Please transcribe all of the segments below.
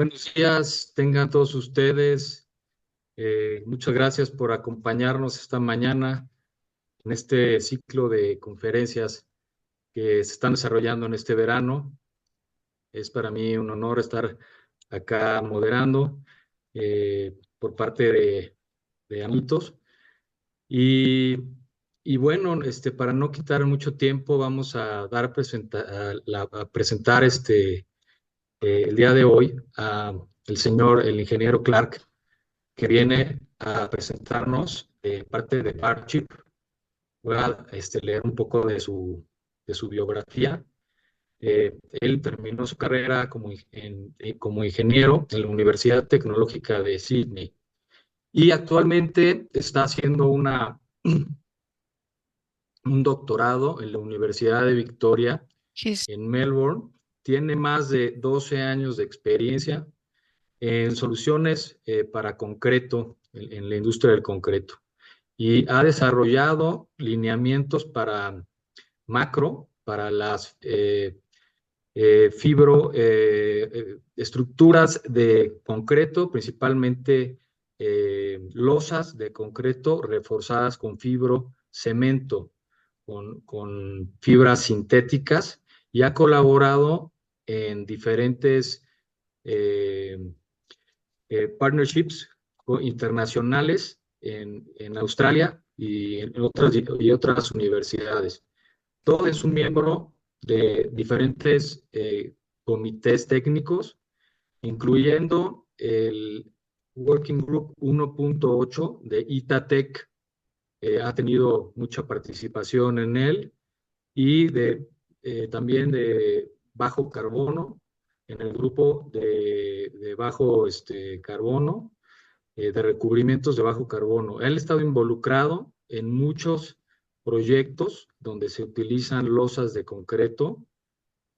Buenos días, tengan todos ustedes. Muchas gracias por acompañarnos esta mañana en este ciclo de conferencias que se están desarrollando en este verano. Es para mí un honor estar acá moderando por parte de Amitos. Y, y bueno, para no quitar mucho tiempo, vamos a a presentar el día de hoy a el ingeniero Clarke, que viene a presentarnos parte de Partnership. Voy a leer un poco de su biografía. Él terminó su carrera como ingeniero en la Universidad Tecnológica de Sydney y actualmente está haciendo un doctorado en la Universidad de Victoria She's en Melbourne. Tiene más de 12 años de experiencia en soluciones para concreto, en la industria del concreto. Y ha desarrollado lineamientos para macro, para las estructuras de concreto, principalmente losas de concreto reforzadas con cemento, con fibras sintéticas, y ha colaborado en diferentes eh, partnerships internacionales en Australia y otras universidades. Todd es un miembro de diferentes comités técnicos, incluyendo el Working Group 1.8 de ITATEC. Ha tenido mucha participación en él y también de bajo carbono, en el grupo de bajo carbono, de recubrimientos de bajo carbono. Él ha estado involucrado en muchos proyectos donde se utilizan losas de concreto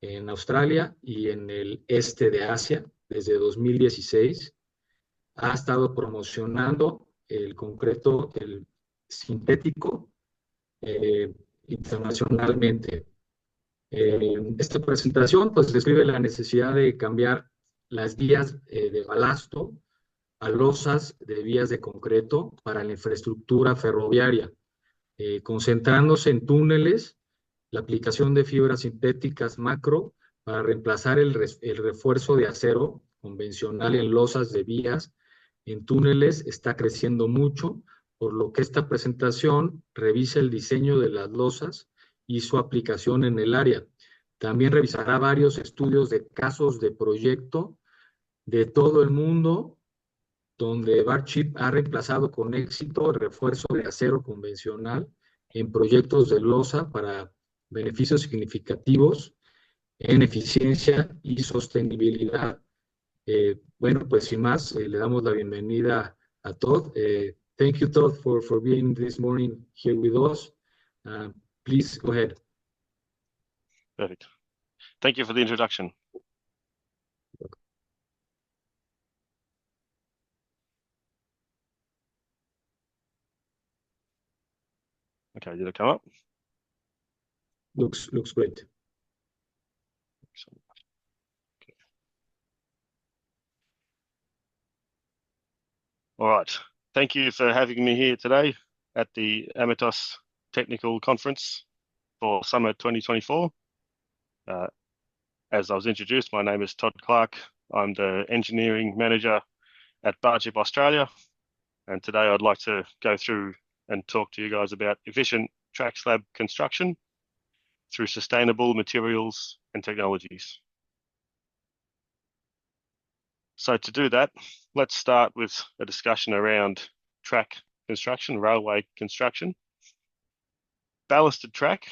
en Australia y en el este de Asia desde 2016. Ha estado promocionando el concreto, el sintético, eh, internacionalmente. Esta presentación pues describe la necesidad de cambiar las vías de balasto a losas de vías de concreto para la infraestructura ferroviaria, concentrándose en túneles, la aplicación de fibras sintéticas macro para reemplazar el refuerzo de acero convencional en losas de vías en túneles está creciendo mucho, por lo que esta presentación revisa el diseño de las losas y su aplicación en el área. También revisará varios estudios de casos de proyecto de todo el mundo donde Barchip ha reemplazado con éxito el refuerzo de acero convencional en proyectos de losa para beneficios significativos en eficiencia y sostenibilidad. Bueno, pues sin más, le damos la bienvenida a Todd. Thank you, Todd, for being this morning here with us. Please go ahead. Perfect. Thank you for the introduction. Okay, did it come up? Looks great. Okay. All right. Thank you for having me here today at the Amitos Technical Conference for Summer 2024. As I was introduced, my name is Todd Clarke. I'm the Engineering Manager at Barchip Australia. And today I'd like to go through and talk to you guys about efficient track slab construction through sustainable materials and technologies. So to do that, let's start with a discussion around track construction, railway construction. Ballasted track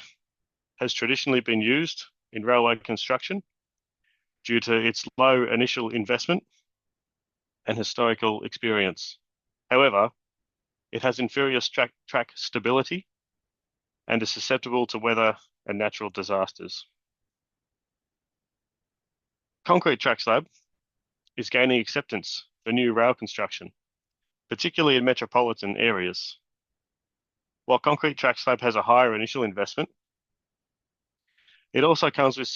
has traditionally been used in railway construction due to its low initial investment and historical experience. However, it has inferior track stability and is susceptible to weather and natural disasters. Concrete track slab is gaining acceptance for new rail construction, particularly in metropolitan areas. While concrete track slab has a higher initial investment, it also comes with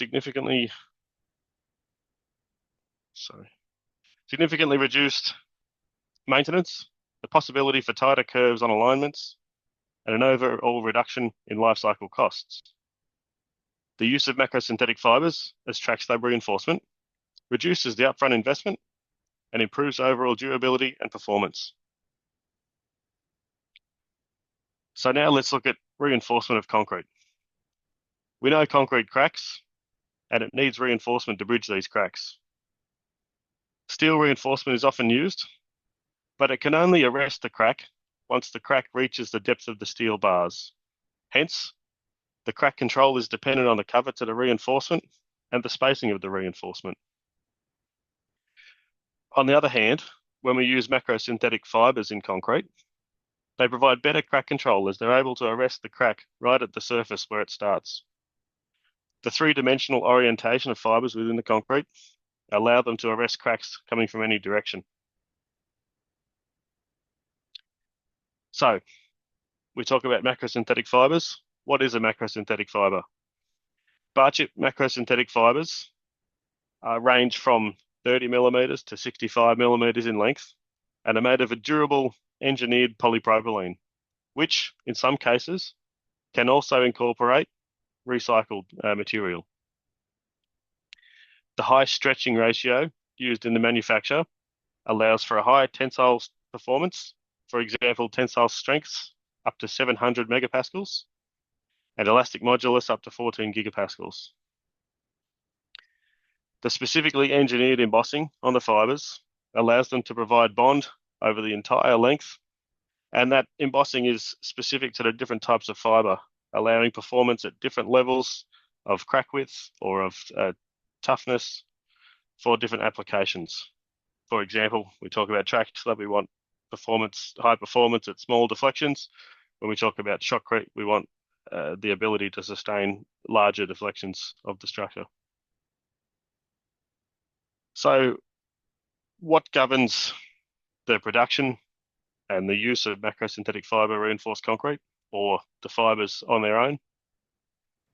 Significantly reduced maintenance, the possibility for tighter curves on alignments, and an overall reduction in life cycle costs. The use of macrosynthetic fibers as track slab reinforcement reduces the upfront investment and improves overall durability and performance. So now let's look at reinforcement of concrete. We know concrete cracks, and it needs reinforcement to bridge these cracks. Steel reinforcement is often used, but it can only arrest the crack once the crack reaches the depth of the steel bars. Hence, the crack control is dependent on the cover to the reinforcement and the spacing of the reinforcement. On the other hand, when we use macrosynthetic fibers in concrete, they provide better crack control as they're able to arrest the crack right at the surface where it starts. The three-dimensional orientation of fibers within the concrete allow them to arrest cracks coming from any direction. So, we talk about macrosynthetic fibers. What is a macrosynthetic fiber? Bar chip macrosynthetic fibers range from 30 millimeters to 65 millimeters in length and are made of a durable engineered polypropylene, which in some cases can also incorporate recycled material. The high stretching ratio used in the manufacture allows for a high tensile performance, for example, tensile strengths up to 700 megapascals and elastic modulus up to 14 gigapascals. The specifically engineered embossing on the fibers allows them to provide bond over the entire length, and that embossing is specific to the different types of fiber, allowing performance at different levels of crack width or of toughness for different applications. For example, we talk about track slab, we want high performance at small deflections. When we talk about shotcrete, we want the ability to sustain larger deflections of the structure. So what governs the production and the use of macrosynthetic fiber reinforced concrete, or the fibers on their own?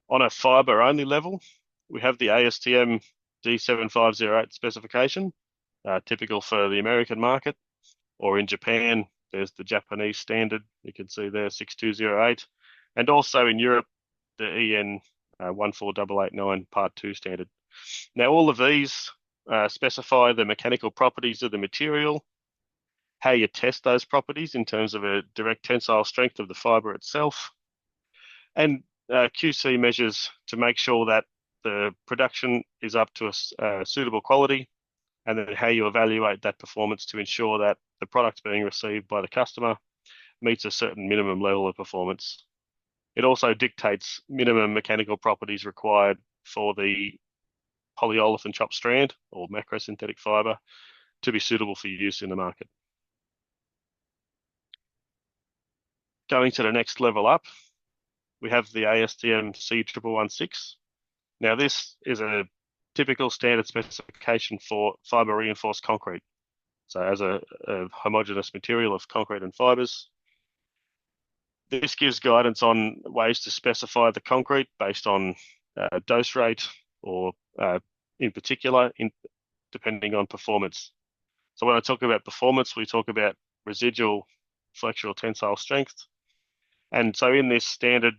On a fiber only level, we have the ASTM D7508 specification, typical for the American market, or in Japan, there's the Japanese standard, you can see there 6208, and also in Europe, the EN 14889 Part 2 standard. Now, all of these specify the mechanical properties of the material, how you test those properties in terms of a direct tensile strength of the fiber itself, and QC measures to make sure that the production is up to a suitable quality, and then how you evaluate that performance to ensure that the product being received by the customer meets a certain minimum level of performance. It also dictates minimum mechanical properties required for the polyolefin chopped strand or macrosynthetic fiber to be suitable for use in the market. Going to the next level up, we have the ASTM C1116. Now, this is a typical standard specification for fiber reinforced concrete. So as a homogeneous material of concrete and fibers, this gives guidance on ways to specify the concrete based on dose rate or in particular, depending on performance. So when I talk about performance, we talk about residual flexural tensile strength. And so in this standard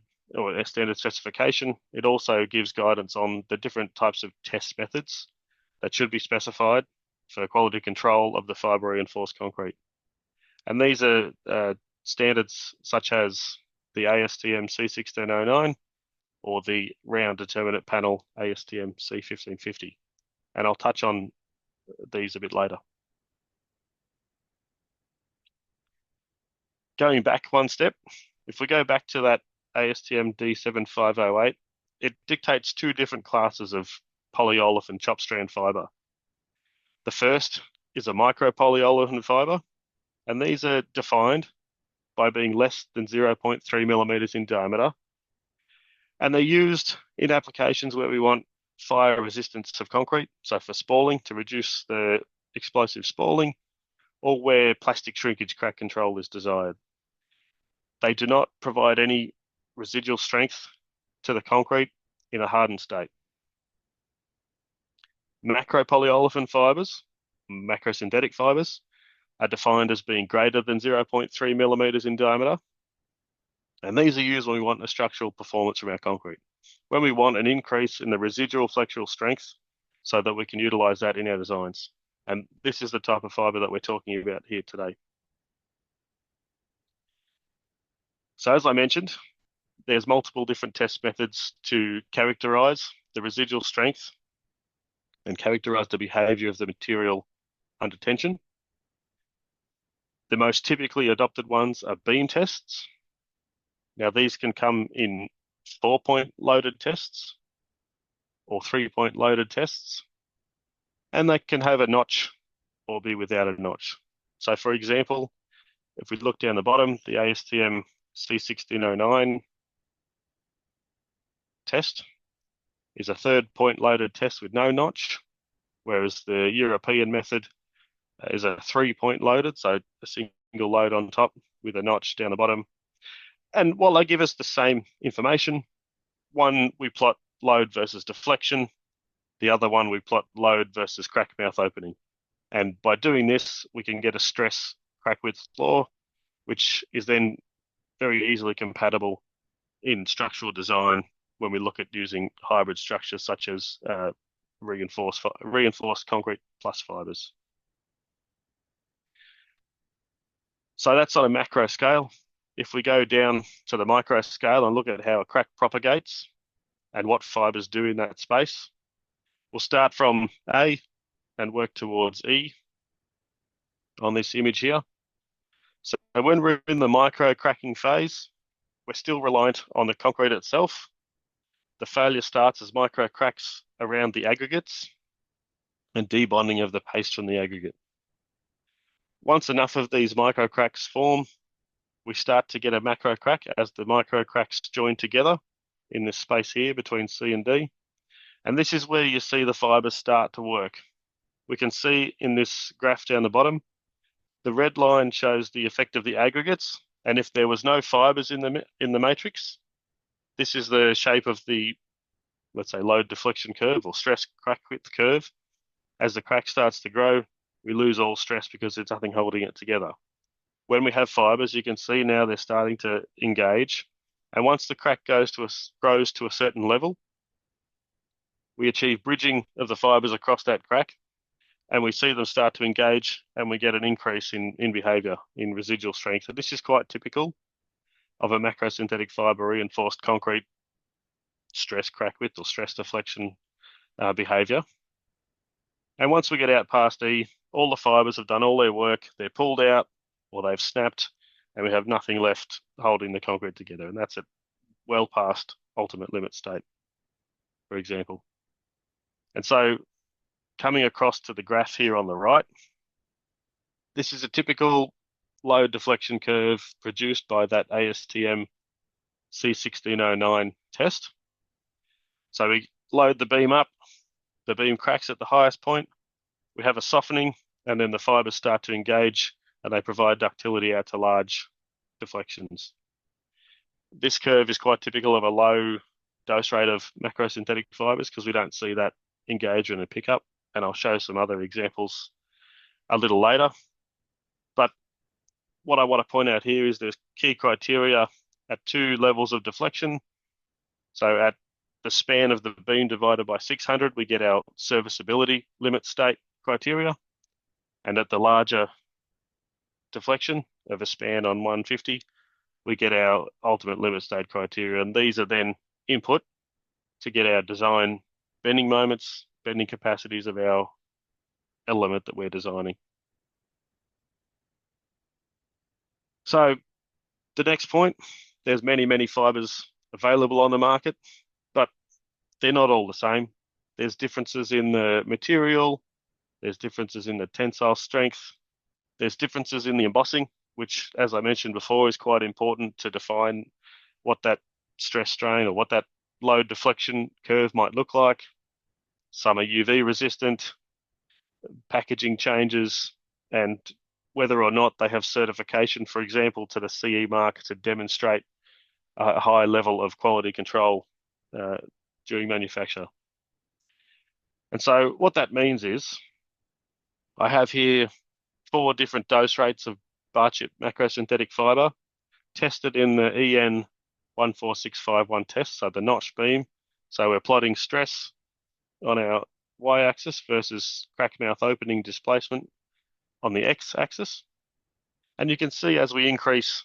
specification, it also gives guidance on the different types of test methods that should be specified for quality control of the fiber reinforced concrete. And these are standards such as the ASTM C1609 or the round determinant panel ASTM C1550. And I'll touch on these a bit later. Going back one step, if we go back to that ASTM D7508, it dictates two different classes of polyolefin chopped strand fiber. The first is a micropolyolefin fiber, and these are defined by being less than 0.3 millimeters in diameter. And they're used in applications where we want fire resistance of concrete, so for spalling to reduce the explosive spalling, or where plastic shrinkage crack control is desired. They do not provide any residual strength to the concrete in a hardened state. Macropolyolefin fibers macrosynthetic fibers are defined as being greater than 0.3 millimeters in diameter. And these are used when we want a structural performance from our concrete, when we want an increase in the residual flexural strength so that we can utilize that in our designs. And this is the type of fiber that we're talking about here today. So as I mentioned, there's multiple different test methods to characterize the residual strength and characterize the behavior of the material under tension. The most typically adopted ones are beam tests. Now these can come in 4-point loaded tests or 3-point loaded tests, and they can have a notch or be without a notch. So for example, if we look down the bottom, the ASTM C1609 test is a 3rd-point loaded test with no notch, whereas the European method is a 3-point loaded, so a single load on top with a notch down the bottom. And while they give us the same information, one we plot load versus deflection, the other one we plot load versus crack mouth opening. And by doing this, we can get a stress crack width law, which is then very easily compatible in structural design when we look at using hybrid structures such as reinforced concrete plus fibers. So that's on a macro scale. If we go down to the micro scale and look at how a crack propagates and what fibers do in that space, we'll start from A and work towards E on this image here. So when we're in the micro cracking phase, we're still reliant on the concrete itself. The failure starts as micro cracks around the aggregates and debonding of the paste from the aggregate. Once enough of these micro cracks form, we start to get a macro crack as the micro cracks join together in this space here between C and D. And this is where you see the fibers start to work. We can see in this graph down the bottom, the red line shows the effect of the aggregates. And if there was no fibers in the matrix, this is the shape of the, let's say, load deflection curve or stress crack width curve. As the crack starts to grow, we lose all stress because there's nothing holding it together. When we have fibers, you can see now they're starting to engage. And once the crack grows to a certain level, we achieve bridging of the fibers across that crack, and we see them start to engage, and we get an increase in behavior, in residual strength. So this is quite typical of a macrosynthetic fiber reinforced concrete stress crack width or stress deflection behavior. And once we get out past E, all the fibers have done all their work, they're pulled out or they've snapped, and we have nothing left holding the concrete together. And that's it, well past ultimate limit state, for example. And so coming across to the graph here on the right, this is a typical load deflection curve produced by that ASTM C1609 test. So we load the beam up, the beam cracks at the highest point, we have a softening, and then the fibers start to engage and they provide ductility out to large deflections. This curve is quite typical of a low dose rate of macrosynthetic fibers because we don't see that engagement and pickup. And I'll show some other examples a little later. But what I want to point out here is there's key criteria at 2 levels of deflection. So at the span of the beam divided by 600, we get our serviceability limit state criteria. And at the larger deflection of a span on 150, we get our ultimate limit state criteria. And these are then input to get our design bending moments, bending capacities of our element that we're designing. So the next point, there's many fibers available on the market, but they're not all the same. There's differences in the material, there's differences in the tensile strength, there's differences in the embossing, which, as I mentioned before, is quite important to define what that stress strain or what that load deflection curve might look like. Some are UV resistant, packaging changes, and whether or not they have certification, for example, to the CE mark to demonstrate a high level of quality control during manufacture. And so what that means is I have here 4 different dose rates of bar chip macrosynthetic fiber tested in the EN 14651 test, so the notch beam. So we're plotting stress on our y-axis versus crack mouth opening displacement on the x-axis. And you can see as we increase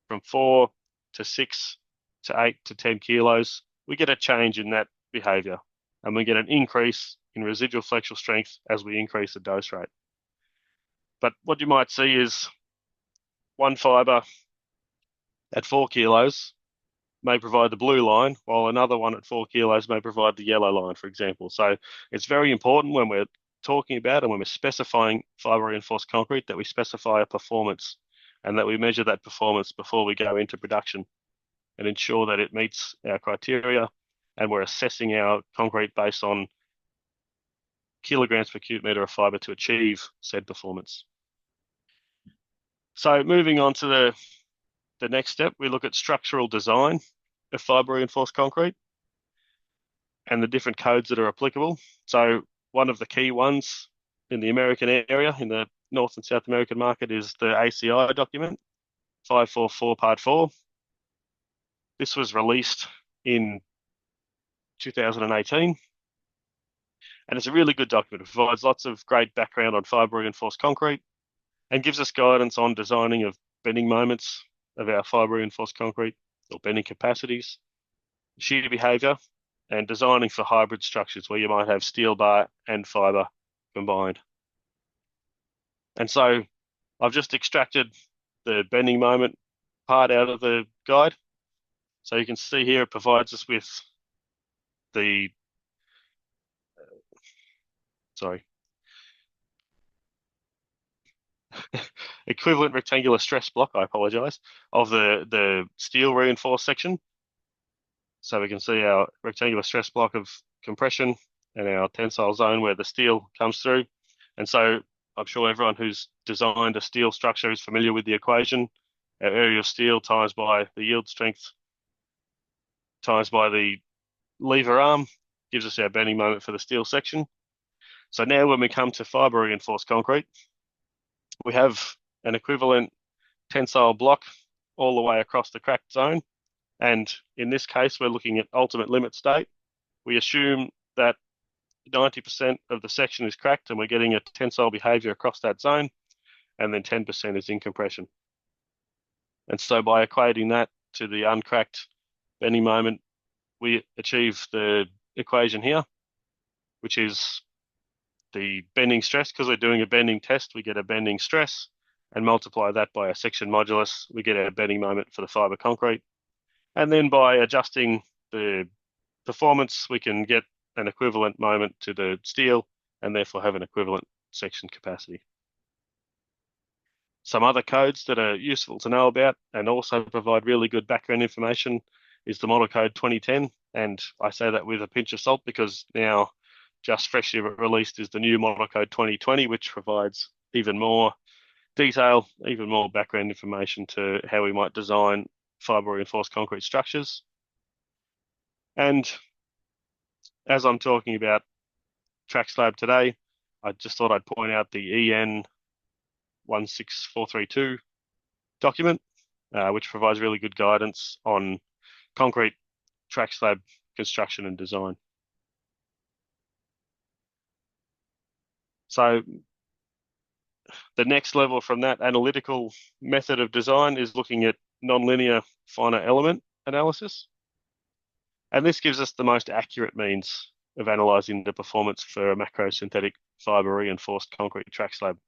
from 4 to 6 to 8 to 10 kilos, we get a change in that behavior. And we get an increase in residual flexural strength as we increase the dose rate. But what you might see is one fiber at 4 kilos may provide the blue line, while another one at 4 kilos may provide the yellow line, for example. So it's very important when we're talking about and when we're specifying fiber reinforced concrete that we specify a performance and that we measure that performance before we go into production and ensure that it meets our criteria and we're assessing our concrete based on kilograms per cubic meter of fiber to achieve said performance. So moving on to the next step, we look at structural design of fiber reinforced concrete and the different codes that are applicable. So one of the key ones in the American area, in the North and South American market, is the ACI document, 544 Part 4. This was released in 2018. And it's a really good document. It provides lots of great background on fiber reinforced concrete and gives us guidance on designing of bending moments of our fiber reinforced concrete or bending capacities, shear behavior, and designing for hybrid structures where you might have steel bar and fiber combined. And so I've just extracted the bending moment part out of the guide. So you can see here it provides us with the equivalent rectangular stress block, I apologize, of the steel reinforced section. So we can see our rectangular stress block of compression and our tensile zone where the steel comes through. And so I'm sure everyone who's designed a steel structure is familiar with the equation. Our area of steel times by the yield strength times by the lever arm gives us our bending moment for the steel section. So now when we come to fiber reinforced concrete, we have an equivalent tensile block all the way across the cracked zone. And in this case, we're looking at ultimate limit state. We assume that 90% of the section is cracked and we're getting a tensile behavior across that zone, and then 10% is in compression. And so by equating that to the uncracked bending moment, we achieve the equation here, which is the bending stress. Because we're doing a bending test, we get a bending stress, and multiply that by a section modulus, we get our bending moment for the fiber concrete. And then by adjusting the performance, we can get an equivalent moment to the steel and therefore have an equivalent section capacity. Some other codes that are useful to know about and also provide really good background information is the Model Code 2010. And I say that with a pinch of salt because now just freshly released is the new Model Code 2020, which provides even more detail, even more background information to how we might design fiber reinforced concrete structures. And as I'm talking about TrackSlab today, I just thought I'd point out the EN 16432 document, which provides really good guidance on concrete TrackSlab construction and design. So the next level from that analytical method of design is looking at nonlinear finite element analysis. And this gives us the most accurate means of analyzing the performance for a macrosynthetic fiber reinforced concrete track slab.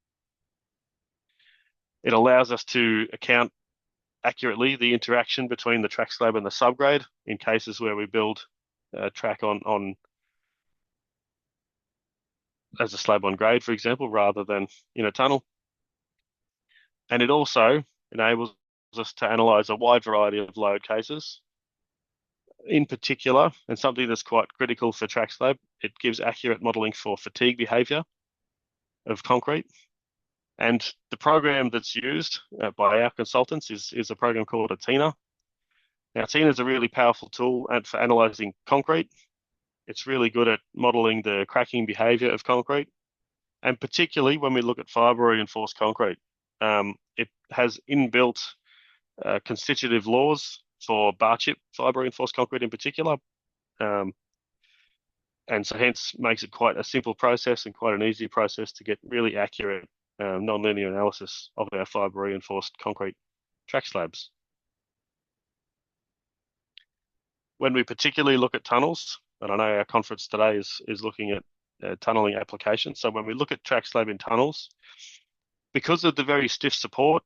It allows us to account accurately the interaction between the track slab and the subgrade in cases where we build a track on as a slab on grade, for example, rather than in a tunnel. And it also enables us to analyze a wide variety of load cases. In particular, and something that's quite critical for track slab, it gives accurate modeling for fatigue behavior of concrete. And the program that's used by our consultants is a program called Athena. Now, Athena is a really powerful tool for analyzing concrete. It's really good at modeling the cracking behavior of concrete. And particularly when we look at fibre reinforced concrete, it has inbuilt constitutive laws for bar chip fibre reinforced concrete in particular. And so hence makes it quite a simple process and quite an easy process to get really accurate non-linear analysis of our fibre reinforced concrete track slabs. When we particularly look at tunnels, and I know our conference today is looking at tunneling applications. So when we look at track slab in tunnels, because of the very stiff support,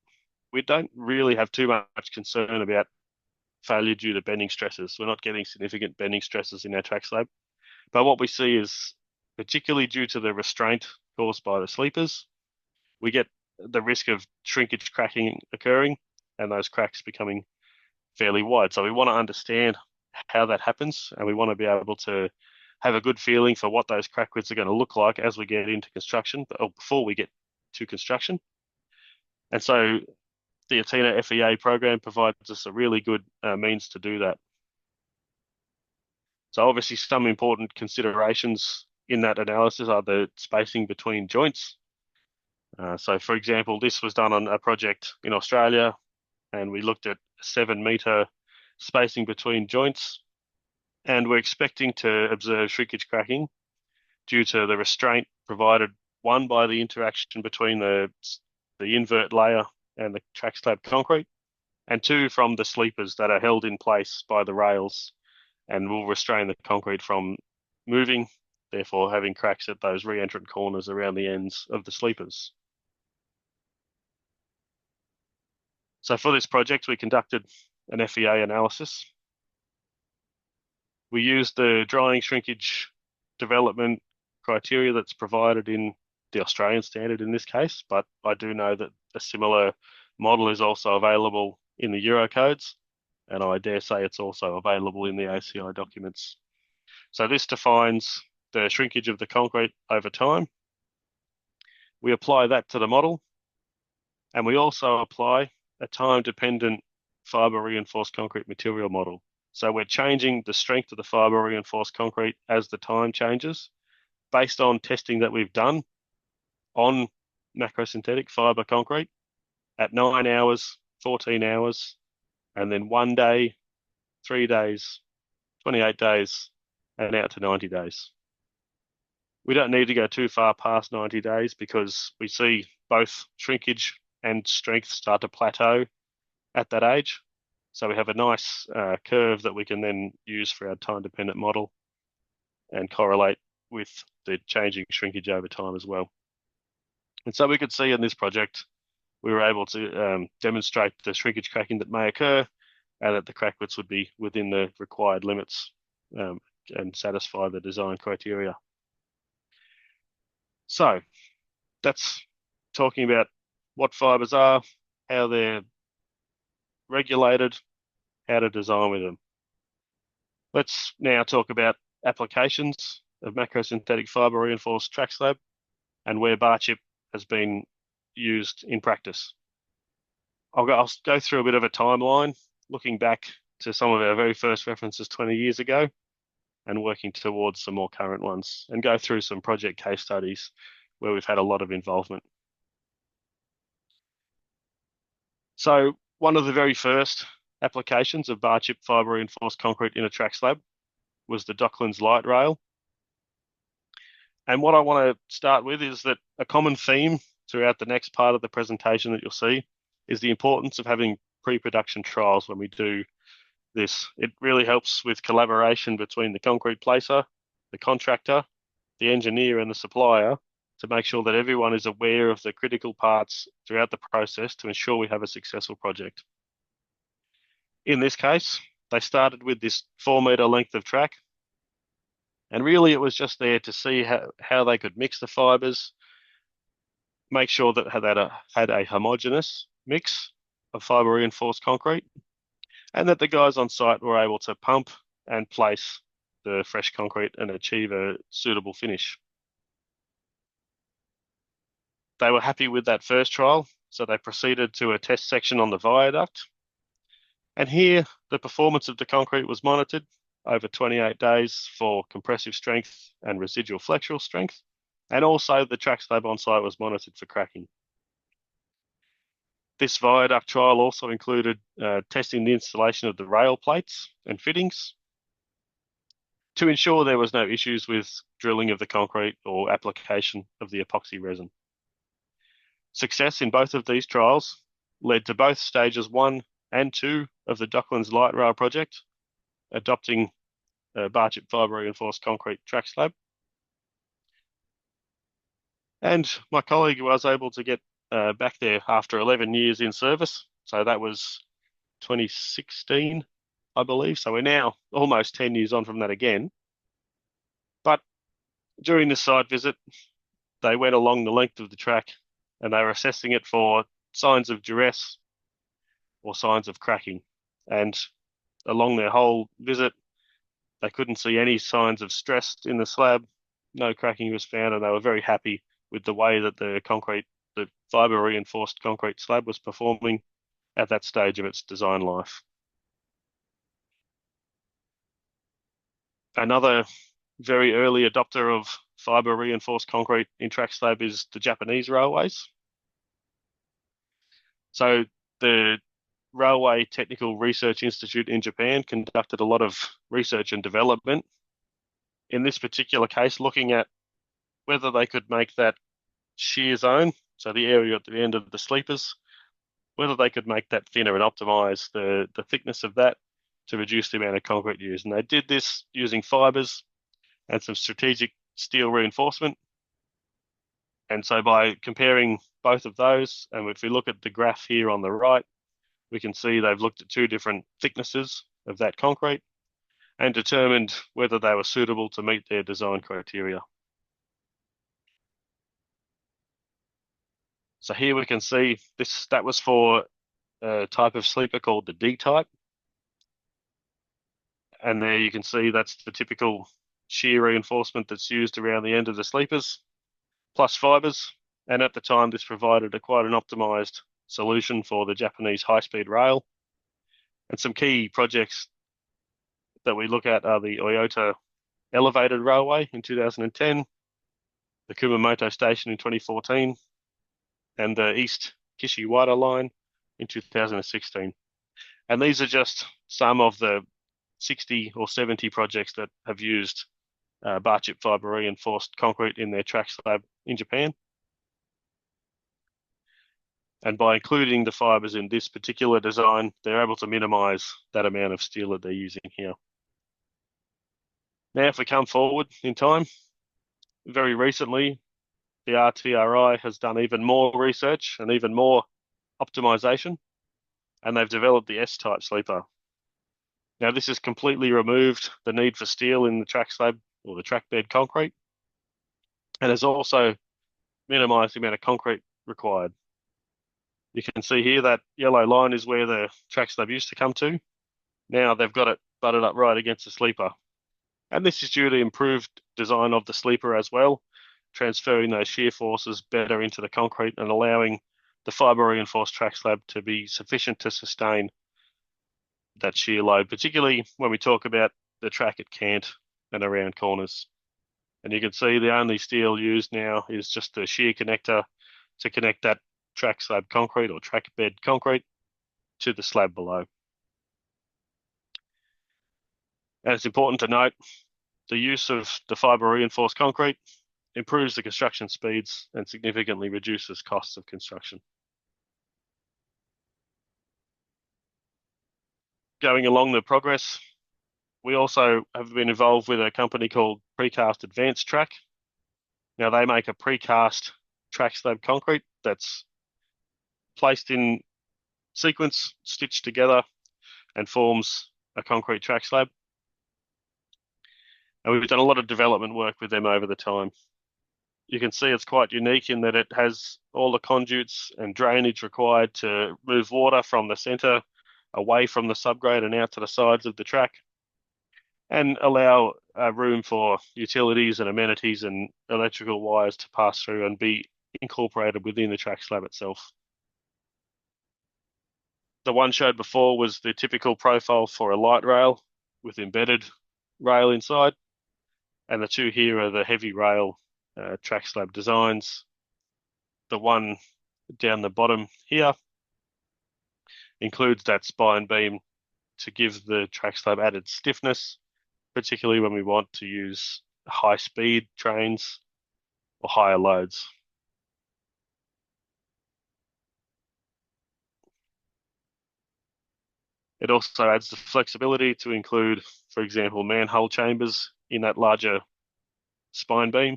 we don't really have too much concern about failure due to bending stresses. We're not getting significant bending stresses in our track slab. But what we see is, particularly due to the restraint caused by the sleepers, we get the risk of shrinkage cracking occurring and those cracks becoming fairly wide. So we want to understand how that happens, and we want to be able to have a good feeling for what those crack widths are going to look like as we get into construction, or before we get to construction. And so the Athena FEA program provides us a really good means to do that. So obviously some important considerations in that analysis are the spacing between joints. So for example, this was done on a project in Australia, and we looked at 7-meter spacing between joints, and we're expecting to observe shrinkage cracking due to the restraint provided, one, by the interaction between the invert layer and the track slab concrete, and two, from the sleepers that are held in place by the rails and will restrain the concrete from moving, therefore having cracks at those re-entrant corners around the ends of the sleepers. So for this project, we conducted an FEA analysis. We used the drying shrinkage development criteria that's provided in the Australian standard in this case, but I do know that a similar model is also available in the Eurocodes, and I dare say it's also available in the ACI documents. So this defines the shrinkage of the concrete over time. We apply that to the model, and we also apply a time-dependent fibre reinforced concrete material model. So we're changing the strength of the fibre reinforced concrete as the time changes, based on testing that we've done on macrosynthetic fibre concrete at 9 hours, 14 hours, and then 1 day, 3 days, 28 days, and out to 90 days. We don't need to go too far past 90 days because we see both shrinkage and strength start to plateau at that age. So we have a nice curve that we can then use for our time-dependent model and correlate with the changing shrinkage over time as well. And so we could see in this project, we were able to demonstrate the shrinkage cracking that may occur, and that the crack widths would be within the required limits and satisfy the design criteria. So that's talking about what fibres are, how they're regulated, how to design with them. Let's now talk about applications of macrosynthetic fibre reinforced track slab and where bar chip has been used in practice. I'll go through a bit of a timeline, looking back to some of our very first references 20 years ago and working towards some more current ones, and go through some project case studies where we've had a lot of involvement. So one of the very first applications of bar chip fibre reinforced concrete in a track slab was the Docklands light rail. And what I want to start with is that a common theme throughout the next part of the presentation that you'll see is the importance of having pre-production trials when we do this. It really helps with collaboration between the concrete placer, the contractor, the engineer, and the supplier to make sure that everyone is aware of the critical parts throughout the process to ensure we have a successful project. In this case, they started with this 4-meter length of track, and really it was just there to see how they could mix the fibres, make sure that had a homogeneous mix of fibre reinforced concrete, and that the guys on site were able to pump and place the fresh concrete and achieve a suitable finish. They were happy with that first trial, so they proceeded to a test section on the viaduct. And here, the performance of the concrete was monitored over 28 days for compressive strength and residual flexural strength. And also the track slab on site was monitored for cracking. This viaduct trial also included testing the installation of the rail plates and fittings to ensure there was no issues with drilling of the concrete or application of the epoxy resin. Success in both of these trials led to both stages 1 and 2 of the Docklands Light Rail project adopting bar-chip fibre reinforced concrete track slab. And my colleague was able to get back there after 11 years in service. So that was 2016, I believe. So we're now almost 10 years on from that again. But during the site visit, they went along the length of the track and they were assessing it for signs of duress or signs of cracking. And along their whole visit, they couldn't see any signs of stress in the slab. No cracking was found, and they were very happy with the way that the fibre reinforced concrete slab was performing at that stage of its design life. Another very early adopter of fibre reinforced concrete in track slab is the Japanese railways. So the Railway Technical Research Institute in Japan conducted a lot of research and development. In this particular case, looking at whether they could make that shear zone, so the area at the end of the sleepers, whether they could make that thinner and optimize the thickness of that to reduce the amount of concrete used. And they did this using fibers and some strategic steel reinforcement. And so by comparing both of those, and if we look at the graph here on the right, we can see they've looked at 2 different thicknesses of that concrete and determined whether they were suitable to meet their design criteria. So here we can see that was for a type of sleeper called the D type. And there you can see that's the typical shear reinforcement that's used around the end of the sleepers, plus fibers. And at the time, this provided quite an optimized solution for the Japanese high-speed rail. And some key projects that we look at are the Oyota Elevated Railway in 2010, the Kumamoto Station in 2014, and the East Kishiwada Line in 2016. And these are just some of the 60 or 70 projects that have used bar-chip fibre reinforced concrete in their track slab in Japan. And by including the fibres in this particular design, they're able to minimise that amount of steel that they're using here. Now, if we come forward in time, very recently, the RTRI has done even more research and even more optimization, and they've developed the S-type sleeper. Now, this has completely removed the need for steel in the track slab or the track bed concrete, and has also minimised the amount of concrete required. You can see here that yellow line is where the track slab used to come to. Now they've got it butted up right against the sleeper. And this is due to improved design of the sleeper as well, transferring those shear forces better into the concrete and allowing the fibre reinforced track slab to be sufficient to sustain that shear load, particularly when we talk about the track at cant and around corners. And you can see the only steel used now is just the shear connector to connect that track slab concrete or track bed concrete to the slab below. And it's important to note the use of the fibre reinforced concrete improves the construction speeds and significantly reduces costs of construction. Going along the progress, we also have been involved with a company called Precast Advanced Track. Now they make a precast track slab concrete that's placed in sequence, stitched together, and forms a concrete track slab. And we've done a lot of development work with them over the time. You can see it's quite unique in that it has all the conduits and drainage required to move water from the centre away from the subgrade and out to the sides of the track, and allow room for utilities and amenities and electrical wires to pass through and be incorporated within the track slab itself. The one showed before was the typical profile for a light rail with embedded rail inside, and the 2 here are the heavy rail track slab designs. The one down the bottom here includes that spine beam to give the track slab added stiffness, particularly when we want to use high speed trains or higher loads. It also adds the flexibility to include, for example, manhole chambers in that larger spine beam.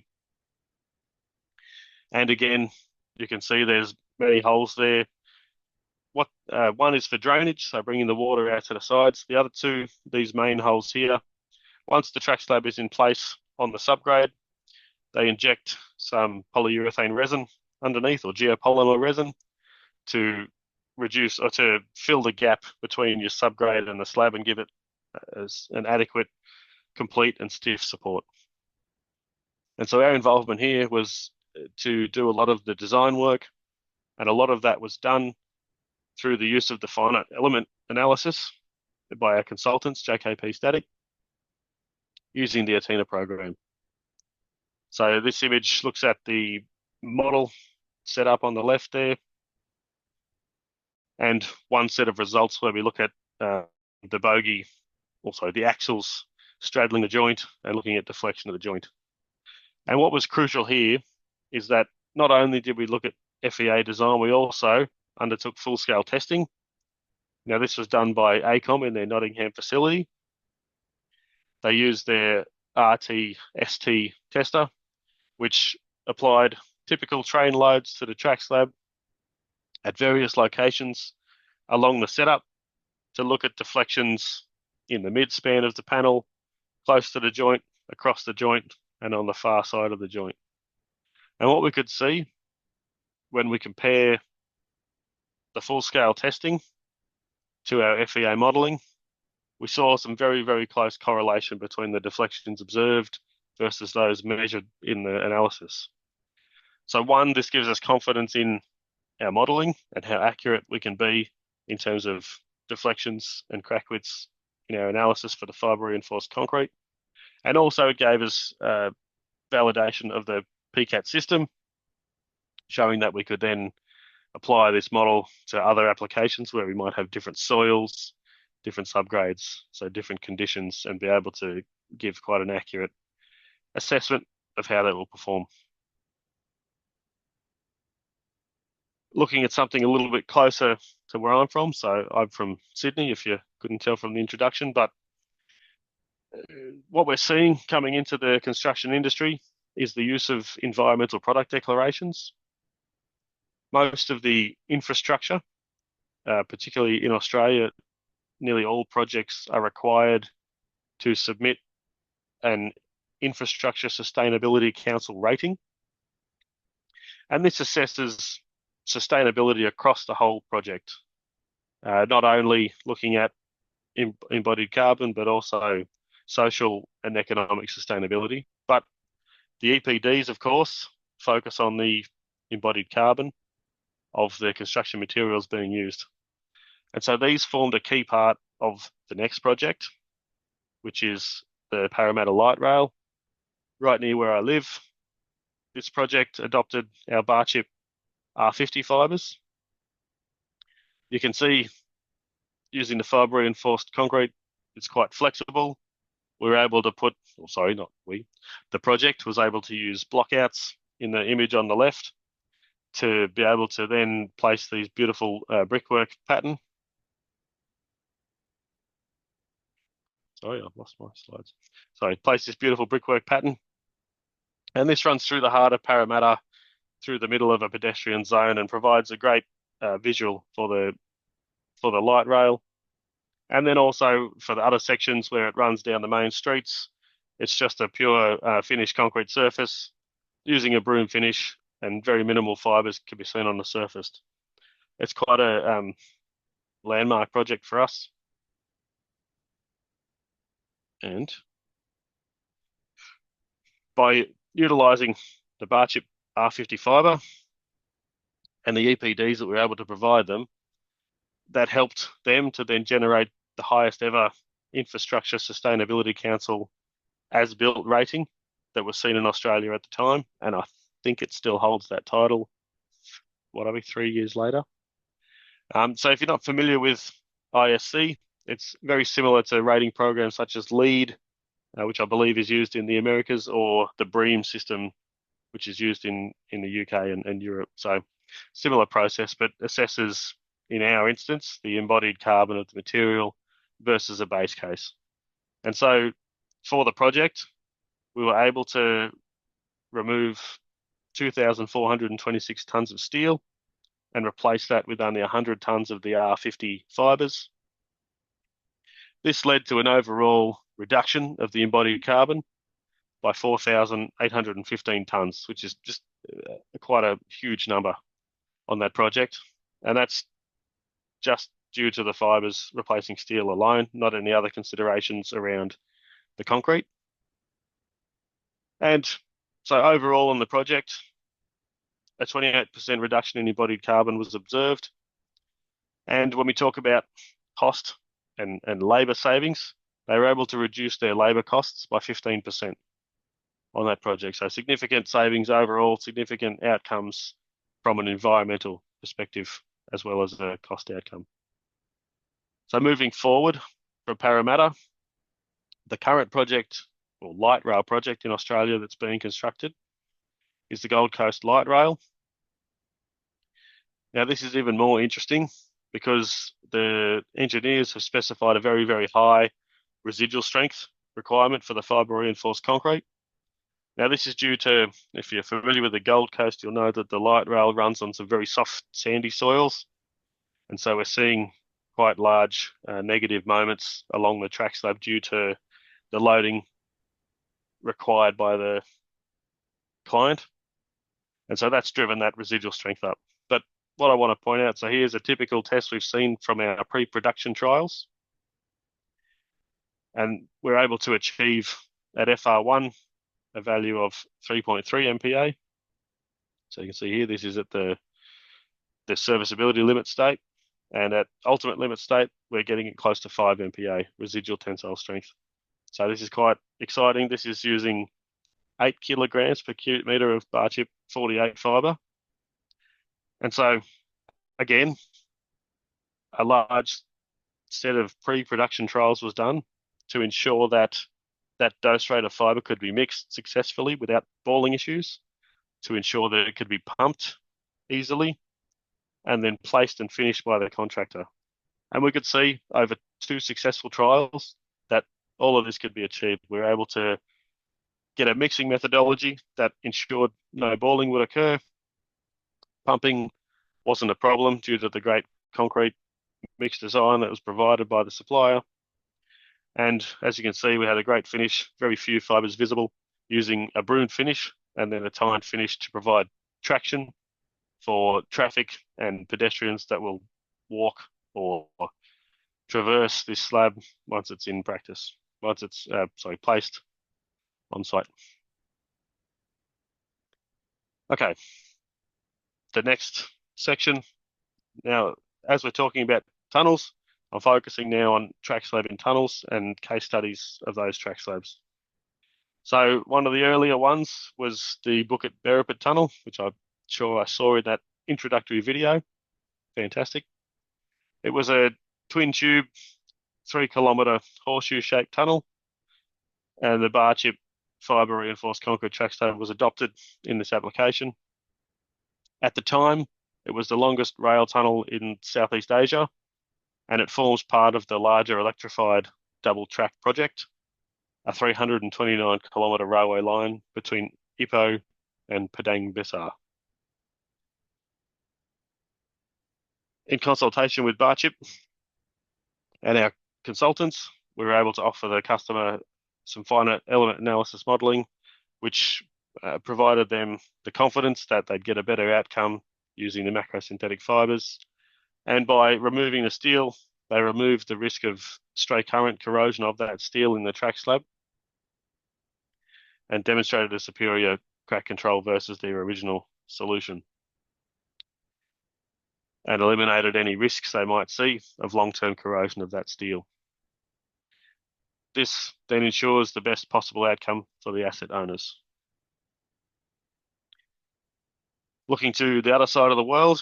And again, you can see there's many holes there. One is for drainage, so bringing the water out to the sides. The other two, these main holes here, once the track slab is in place on the subgrade, they inject some polyurethane resin underneath, or geopolymer resin, to reduce or to fill the gap between your subgrade and the slab and give it as an adequate, complete and stiff support. And so our involvement here was to do a lot of the design work, and a lot of that was done through the use of the finite element analysis by our consultants, JKP Static, using the Athena program. So this image looks at the model set up on the left there, and one set of results where we look at the bogey, also the axles straddling the joint and looking at deflection of the joint. And what was crucial here is that not only did we look at FEA design, we also undertook full-scale testing. Now, this was done by AECOM in their Nottingham facility. They used their RT-ST tester, which applied typical train loads to the track slab at various locations along the setup to look at deflections in the mid-span of the panel, close to the joint, across the joint, and on the far side of the joint. And what we could see when we compare the full-scale testing to our FEA modeling, we saw some very, very close correlation between the deflections observed versus those measured in the analysis. So one, this gives us confidence in our modeling and how accurate we can be in terms of deflections and crack widths in our analysis for the fibre reinforced concrete. And also it gave us validation of the PCAT system, showing that we could then apply this model to other applications where we might have different soils, different subgrades, so different conditions, and be able to give quite an accurate assessment of how that will perform. Looking at something a little bit closer to where I'm from, so I'm from Sydney, if you couldn't tell from the introduction, but what we're seeing coming into the construction industry is the use of environmental product declarations. Most of the infrastructure, particularly in Australia, nearly all projects are required to submit an Infrastructure Sustainability Council rating. And this assesses sustainability across the whole project, not only looking at embodied carbon, but also social and economic sustainability. But the EPDs, of course, focus on the embodied carbon of the construction materials being used. And so these formed a key part of the next project, which is the Parramatta Light Rail, right near where I live. This project adopted our bar chip R50 fibres. You can see using the fibre reinforced concrete, it's quite flexible. We were able to put, or sorry, not we, the project was able to use blockouts in the image on the left to be able to then place these beautiful brickwork pattern. Sorry, I've lost my slides. Sorry, place this beautiful brickwork pattern. And this runs through the heart of Parramatta, through the middle of a pedestrian zone, and provides a great visual for the light rail. And then also for the other sections where it runs down the main streets, it's just a pure finished concrete surface using a broom finish, and very minimal fibres can be seen on the surface. It's quite a landmark project for us. And by utilising the bar chip R50 fibre and the EPDs that we were able to provide them, that helped them to then generate the highest ever Infrastructure Sustainability Council as-built rating that was seen in Australia at the time, and I think it still holds that title. What are we, 3 years later? So if you're not familiar with ISC, it's very similar to rating programs such as LEED, which I believe is used in the Americas, or the BREEAM system, which is used in the UK and Europe. So similar process, but assesses, in our instance, the embodied carbon of the material versus a base case. And so for the project, we were able to remove 2,426 tonnes of steel and replace that with only 100 tonnes of the R50 fibres. This led to an overall reduction of the embodied carbon by 4,815 tonnes, which is just quite a huge number on that project. And that's just due to the fibres replacing steel alone, not any other considerations around the concrete. And so overall on the project, a 28% reduction in embodied carbon was observed. And when we talk about cost and labour savings, they were able to reduce their labour costs by 15% on that project. So significant savings overall, significant outcomes from an environmental perspective, as well as a cost outcome. So moving forward from Parramatta, the current project, or light rail project in Australia that's being constructed, is the Gold Coast Light Rail. Now this is even more interesting because the engineers have specified a very, very high residual strength requirement for the fibre reinforced concrete. Now this is due to, if you're familiar with the Gold Coast, you'll know that the light rail runs on some very soft sandy soils. And so we're seeing quite large negative moments along the track slab due to the loading required by the client. And so that's driven that residual strength up. But what I want to point out, so here's a typical test we've seen from our pre-production trials. And we're able to achieve at FR1 a value of 3.3 MPa. So you can see here, this is at the serviceability limit state. And at ultimate limit state, we're getting it close to 5 MPa residual tensile strength. So this is quite exciting. This is using 8 kilograms per cubic meter of bar chip 48 fibre. And so, again, a large set of pre-production trials was done to ensure that that dose rate of fibre could be mixed successfully without balling issues, to ensure that it could be pumped easily, and then placed and finished by the contractor. And we could see over 2 successful trials that all of this could be achieved. We were able to get a mixing methodology that ensured no balling would occur. Pumping wasn't a problem due to the great concrete mix design that was provided by the supplier. And as you can see, we had a great finish, very few fibres visible, using a broom finish and then a tined finish to provide traction for traffic and pedestrians that will walk or traverse this slab once it's in practice, once it's placed on site. Okay, the next section. Now, as we're talking about tunnels, I'm focusing now on track slab in tunnels and case studies of those track slabs. So one of the earlier ones was the Bukit Berapit tunnel, which I'm sure I saw in that introductory video. Fantastic. It was a twin tube, 3 kilometre horseshoe shaped tunnel, and the bar chip fibre reinforced concrete track slab was adopted in this application. At the time, it was the longest rail tunnel in Southeast Asia, and it forms part of the larger electrified double track project, a 329 kilometre railway line between Ipoh and Padang Besar. In consultation with Barchip and our consultants, we were able to offer the customer some finite element analysis modelling, which provided them the confidence that they'd get a better outcome using the macrosynthetic fibres. And by removing the steel, they removed the risk of stray current corrosion of that steel in the track slab and demonstrated a superior crack control versus their original solution, and eliminated any risks they might see of long-term corrosion of that steel. This then ensures the best possible outcome for the asset owners. Looking to the other side of the world,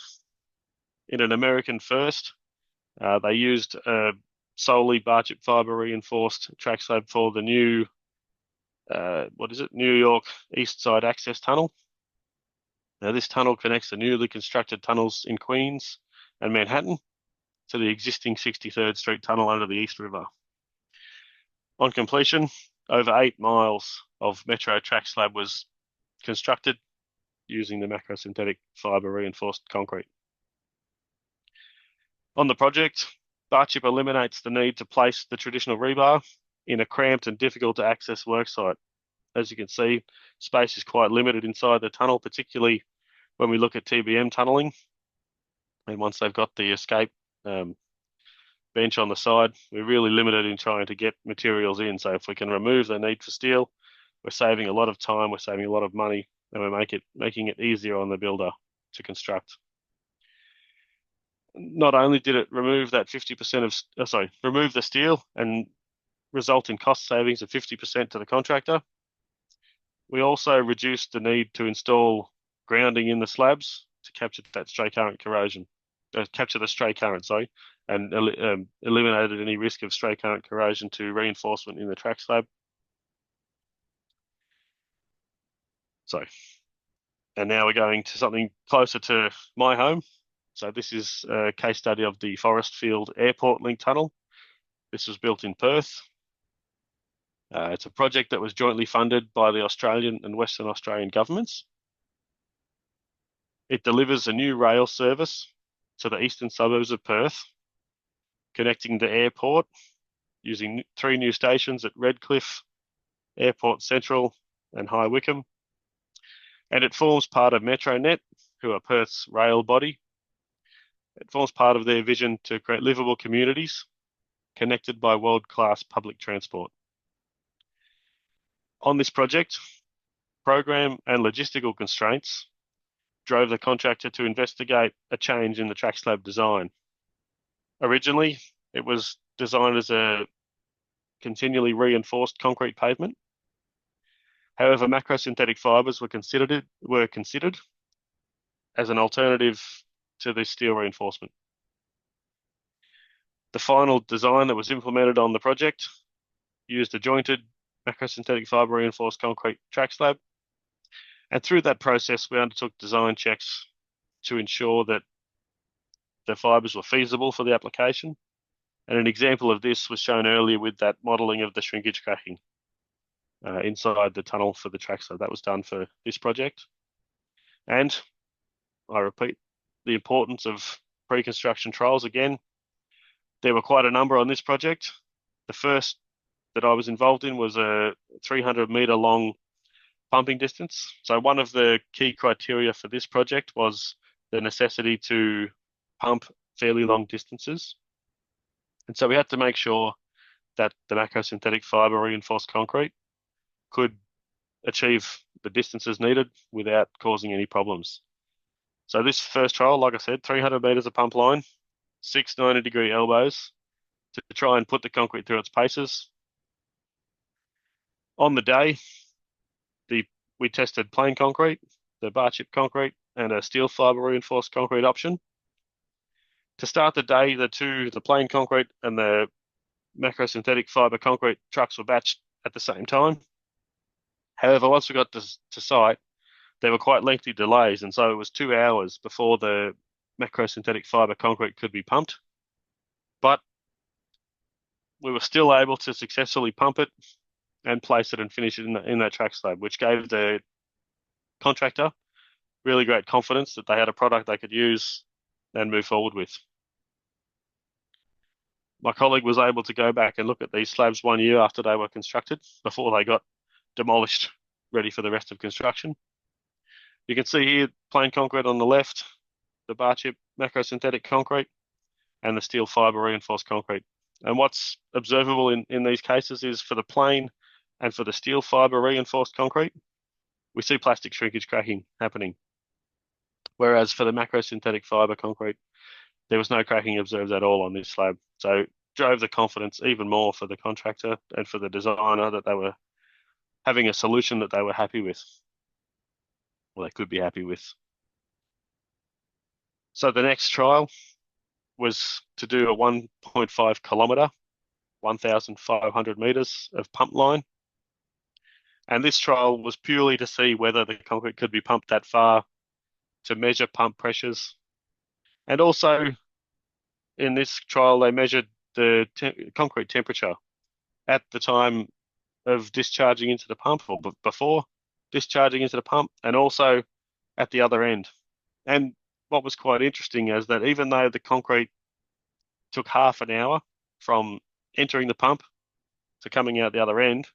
in an American first, they used solely barchip fiber reinforced track slab for the new, New York East Side Access Tunnel. Now, this tunnel connects the newly constructed tunnels in Queens and Manhattan to the existing 63rd Street tunnel under the East River. On completion, over 8 miles of Metro track slab was constructed using the macrosynthetic fiber reinforced concrete. On the project, barchip eliminates the need to place the traditional rebar in a cramped and difficult to access worksite. As you can see, space is quite limited inside the tunnel, particularly when we look at TBM tunneling. And once they've got the escape bench on the side, we're really limited in trying to get materials in. So if we can remove the need for steel, we're saving a lot of time, we're saving a lot of money, and we're making it easier on the builder to construct. Not only did it remove that 50% of, remove the steel and result in cost savings of 50% to the contractor, we also reduced the need to install grounding in the slabs to capture that stray current corrosion, capture the stray current, and eliminated any risk of stray current corrosion to reinforcement in the track slab. And now we're going to something closer to my home. So this is a case study of the Forestfield Airport Link Tunnel. This was built in Perth. It's a project that was jointly funded by the Australian and Western Australian governments. It delivers a new rail service to the eastern suburbs of Perth, connecting the airport using 3 new stations at Redcliffe, Airport Central and High Wycombe. And it forms part of Metronet, who are Perth's rail body. It forms part of their vision to create livable communities connected by world-class public transport. On this project, program and logistical constraints drove the contractor to investigate a change in the track slab design. Originally, it was designed as a continually reinforced concrete pavement. However, macrosynthetic fibers were considered as an alternative to the steel reinforcement. The final design that was implemented on the project used a jointed macrosynthetic fiber reinforced concrete track slab. And through that process, we undertook design checks to ensure that the fibers were feasible for the application. And an example of this was shown earlier with that modeling of the shrinkage cracking inside the tunnel for the track slab. That was done for this project. And I repeat, the importance of pre-construction trials again. There were quite a number on this project. The first that I was involved in was a 300-meter long pumping distance. So one of the key criteria for this project was the necessity to pump fairly long distances. And so we had to make sure that the macrosynthetic fiber reinforced concrete could achieve the distances needed without causing any problems. So this first trial, like I said, 300 meters of pump line, 6 90-degree elbows to try and put the concrete through its paces. On the day, we tested plain concrete, the barchip concrete, and a steel fiber reinforced concrete option. To start the day, the plain concrete and the macrosynthetic fiber concrete trucks were batched at the same time. However, once we got to site, there were quite lengthy delays, and so it was 2 hours before the macrosynthetic fiber concrete could be pumped. But we were still able to successfully pump it and place it and finish it in that track slab, which gave the contractor really great confidence that they had a product they could use and move forward with. My colleague was able to go back and look at these slabs 1 year after they were constructed, before they got demolished, ready for the rest of construction. You can see here plain concrete on the left, the barchip macrosynthetic concrete, and the steel fiber reinforced concrete. And what's observable in these cases is for the plain and for the steel fiber reinforced concrete, we see plastic shrinkage cracking happening. Whereas for the macrosynthetic fiber concrete, there was no cracking observed at all on this slab. So drove the confidence even more for the contractor and for the designer that they were having a solution that they were happy with, or they could be happy with. So the next trial was to do a 1.5 kilometer, 1,500 meters of pump line. And this trial was purely to see whether the concrete could be pumped that far, to measure pump pressures. And also in this trial, they measured the concrete temperature at the time of discharging into the pump, or before discharging into the pump, and also at the other end. And what was quite interesting is that even though the concrete took half an hour from entering the pump to coming out the other end,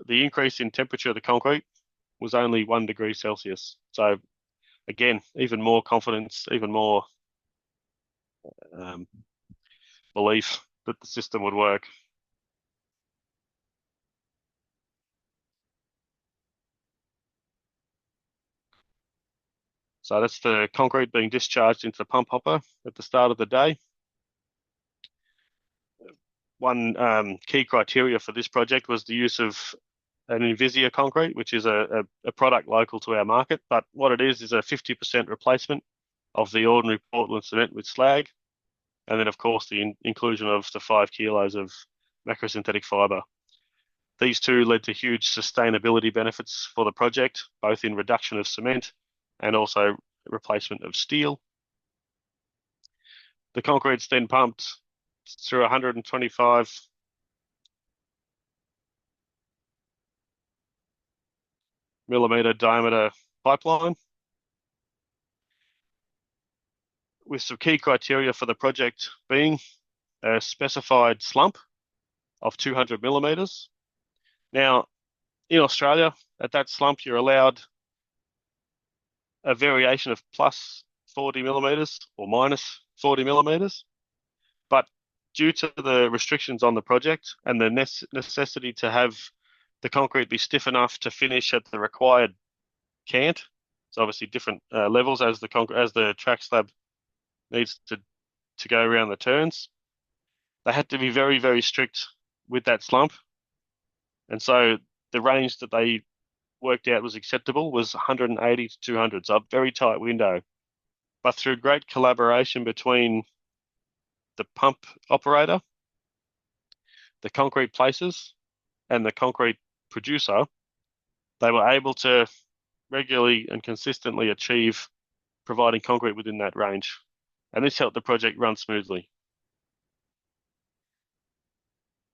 the increase in temperature of the concrete was only 1 degree Celsius. So again, even more confidence, even more belief that the system would work. So that's the concrete being discharged into the pump hopper at the start of the day. One key criteria for this project was the use of an Invisia concrete, which is a product local to our market. But what it is a 50% replacement of the ordinary Portland cement with slag. And then, of course, the inclusion of the 5 kilos of macrosynthetic fibre. These two led to huge sustainability benefits for the project, both in reduction of cement and also replacement of steel. The concrete's then pumped through 125 millimeter diameter pipeline, with some key criteria for the project being a specified slump of 200 millimeters. Now, in Australia, at that slump, you're allowed a variation of plus 40 millimeters or minus 40 millimeters. But due to the restrictions on the project and the necessity to have the concrete be stiff enough to finish at the required cant, so obviously different levels as the track slab needs to go around the turns, they had to be very, very strict with that slump. And so the range that they worked out was acceptable was 180 to 200, so a very tight window. But through great collaboration between the pump operator, the concrete placers, and the concrete producer, they were able to regularly and consistently achieve providing concrete within that range. And this helped the project run smoothly.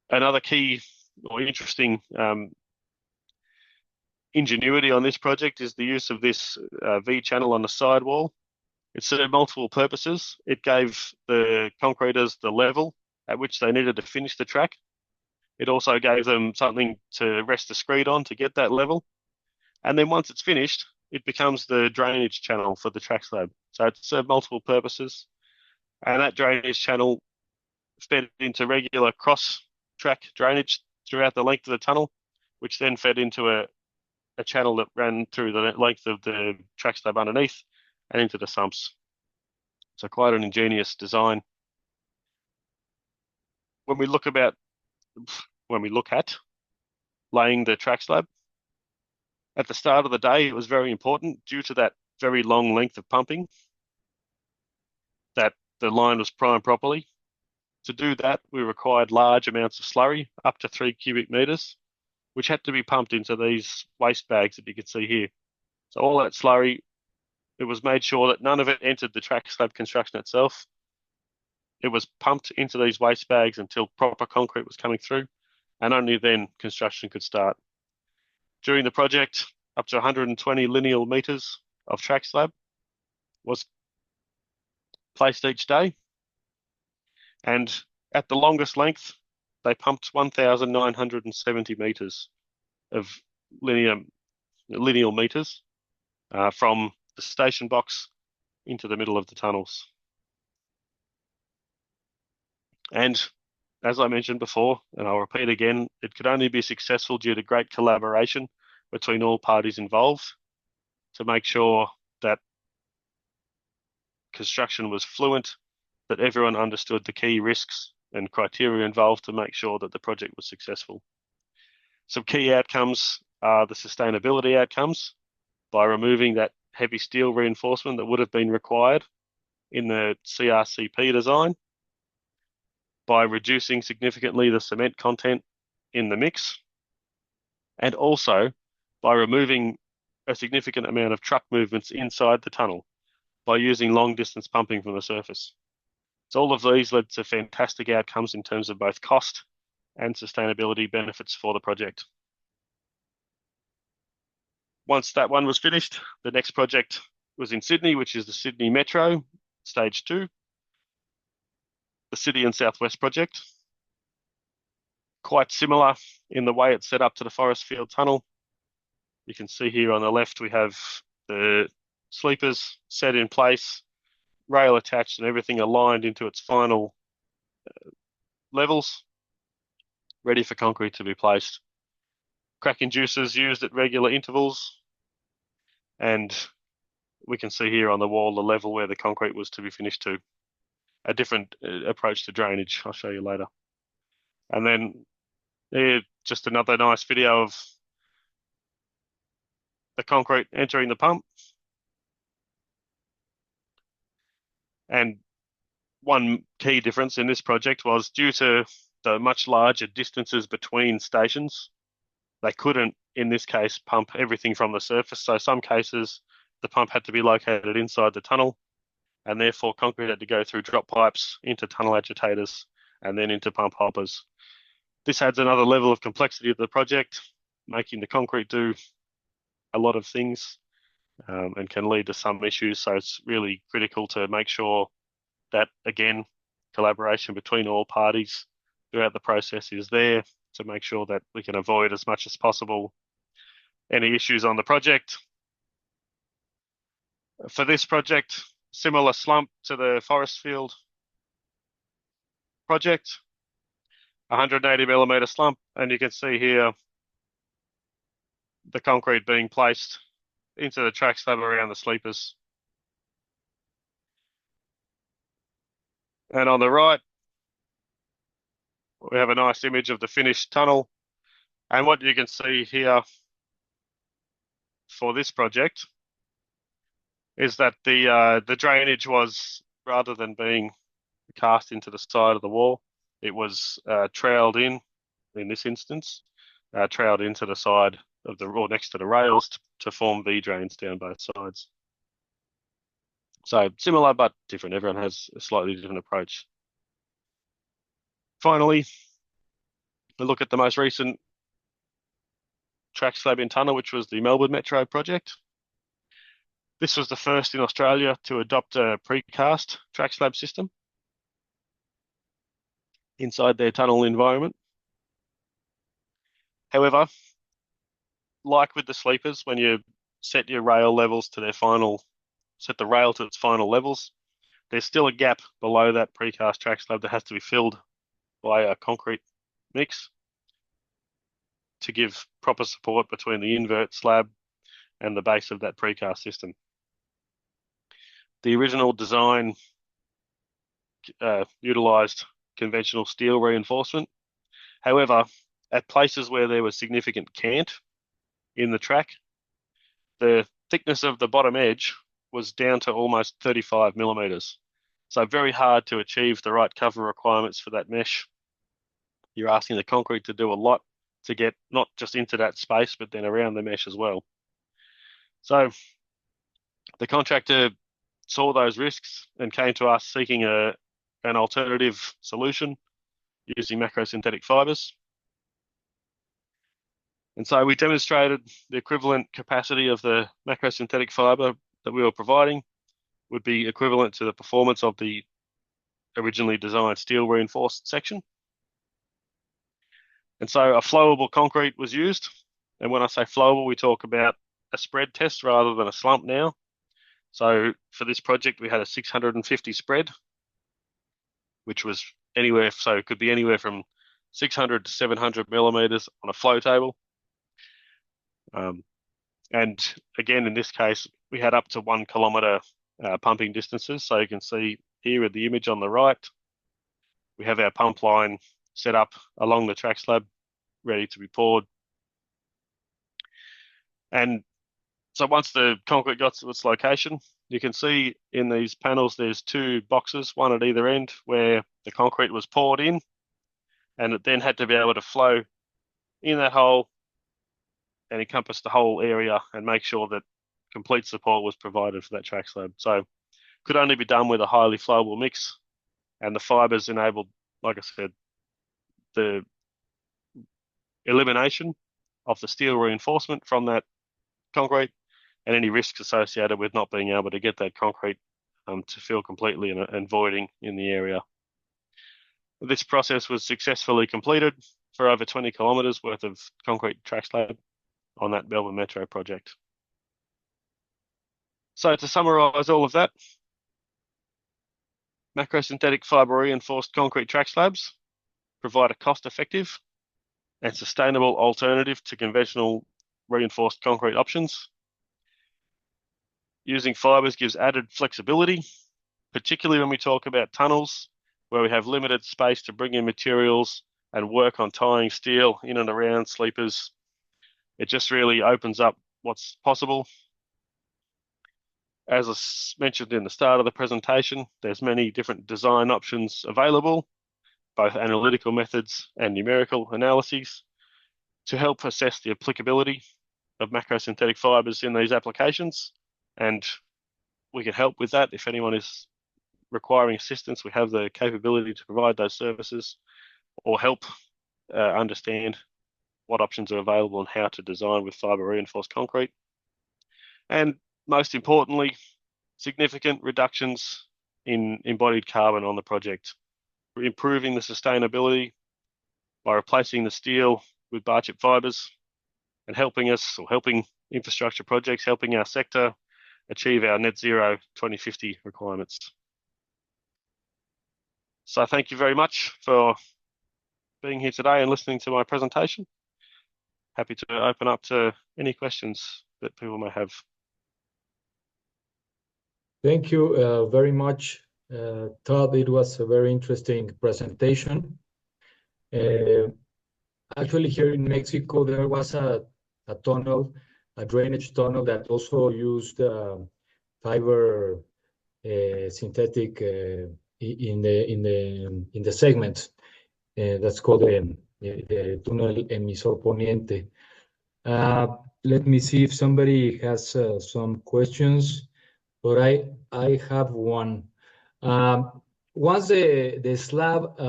Another key or interesting ingenuity on this project is the use of this V channel on the sidewall. It served multiple purposes. It gave the concreters the level at which they needed to finish the track. It also gave them something to rest the screed on to get that level. And then once it's finished, it becomes the drainage channel for the track slab. So it served multiple purposes. And that drainage channel fed into regular cross-track drainage throughout the length of the tunnel, which then fed into a channel that ran through the length of the track slab underneath and into the sumps. So quite an ingenious design. When we look at laying the track slab, at the start of the day, it was very important due to that very long length of pumping that the line was primed properly. To do that, we required large amounts of slurry, up to 3 cubic meters, which had to be pumped into these waste bags that you can see here. So all that slurry, it was made sure that none of it entered the track slab construction itself. It was pumped into these waste bags until proper concrete was coming through, and only then construction could start. During the project, up to 120 lineal meters of track slab was placed each day. And at the longest length, they pumped 1,970 meters of lineal meters from the station box into the middle of the tunnels. And as I mentioned before, and I'll repeat again, it could only be successful due to great collaboration between all parties involved to make sure that construction was fluent, that everyone understood the key risks and criteria involved to make sure that the project was successful. Some key outcomes are the sustainability outcomes by removing that heavy steel reinforcement that would have been required in the CRCP design by reducing significantly the cement content in the mix, and also by removing a significant amount of truck movements inside the tunnel by using long distance pumping from the surface. So all of these led to fantastic outcomes in terms of both cost and sustainability benefits for the project. Once that one was finished, the next project was in Sydney, which is the Sydney Metro, Stage 2, the City and Southwest project. Quite similar in the way it's set up to the Forest Field Tunnel. You can see here on the left we have the sleepers set in place, rail attached and everything aligned into its final levels, ready for concrete to be placed. Crack inducers used at regular intervals, and we can see here on the wall the level where the concrete was to be finished to. A different approach to drainage, I'll show you later. And then here, just another nice video of the concrete entering the pump. And one key difference in this project was due to the much larger distances between stations, they couldn't, in this case, pump everything from the surface. So some cases, the pump had to be located inside the tunnel, and therefore concrete had to go through drop pipes into tunnel agitators and then into pump hoppers. This adds another level of complexity to the project, making the concrete do a lot of things and can lead to some issues. So it's really critical to make sure that, again, collaboration between all parties throughout the process is there to make sure that we can avoid as much as possible any issues on the project. For this project, similar slump to the Forest Field project, 180 millimeter slump, and you can see here the concrete being placed into the track slab around the sleepers. And on the right, we have a nice image of the finished tunnel. And what you can see here for this project is that the drainage was, rather than being cast into the side of the wall, it was troweled in this instance, troweled into the side of the, or next to the rails to form V drains down both sides. So similar but different. Everyone has a slightly different approach. Finally, we look at the most recent track slab in tunnel, which was the Melbourne Metro project. This was the first in Australia to adopt a precast track slab system inside their tunnel environment. However, like with the sleepers, when you set your rail levels to their final, set the rail to its final levels, there's still a gap below that precast track slab that has to be filled by a concrete mix to give proper support between the invert slab and the base of that precast system. The original design utilised conventional steel reinforcement. However, at places where there was significant cant in the track, the thickness of the bottom edge was down to almost 35 millimeters. So very hard to achieve the right cover requirements for that mesh. You're asking the concrete to do a lot to get not just into that space, but then around the mesh as well. So the contractor saw those risks and came to us seeking an alternative solution using macrosynthetic fibers. And so we demonstrated the equivalent capacity of the macrosynthetic fiber that we were providing would be equivalent to the performance of the originally designed steel reinforced section. And so a flowable concrete was used. And when I say flowable, we talk about a spread test rather than a slump now. So for this project, we had a 650 spread, which was anywhere, so it could be anywhere from 600 to 700 millimeters on a flow table. And again, in this case, we had up to 1 kilometer pumping distances. So you can see here with the image on the right, we have our pump line set up along the track slab, ready to be poured. And so once the concrete got to its location, You can see in these panels there's two boxes, one at either end, where the concrete was poured in, and it then had to be able to flow in that hole and encompass the whole area and make sure that complete support was provided for that track slab. So could only be done with a highly flowable mix, and the fibers enabled, like I said, the elimination of the steel reinforcement from that concrete and any risks associated with not being able to get that concrete to fill completely and voiding in the area. This process was successfully completed for over 20 kilometres worth of concrete track slab on that Melbourne Metro project. So to summarise all of that, macrosynthetic fibre reinforced concrete track slabs provide a cost-effective and sustainable alternative to conventional reinforced concrete options. Using fibres gives added flexibility, particularly when we talk about tunnels, where we have limited space to bring in materials and work on tying steel in and around sleepers. It just really opens up what's possible. As I mentioned in the start of the presentation, there's many different design options available, both analytical methods and numerical analyses, to help assess the applicability of macrosynthetic fibres in these applications. And we can help with that. If anyone is requiring assistance, we have the capability to provide those services or help understand what options are available and how to design with fibre reinforced concrete. And most importantly, significant reductions in embodied carbon on the project. We're improving the sustainability by replacing the steel with bar chip fibres and helping infrastructure projects, helping our sector achieve our net zero 2050 requirements. So thank you very much for being here today and listening to my presentation. Happy to open up to any questions that people may have. Thank you very much, Todd. It was a very interesting presentation. Actually, here in Mexico, there was a tunnel, a drainage tunnel that also used fiber synthetic in the segment. That's called the tunnel emisor poniente. Let me see if somebody has some questions, but I have one. Once the slab,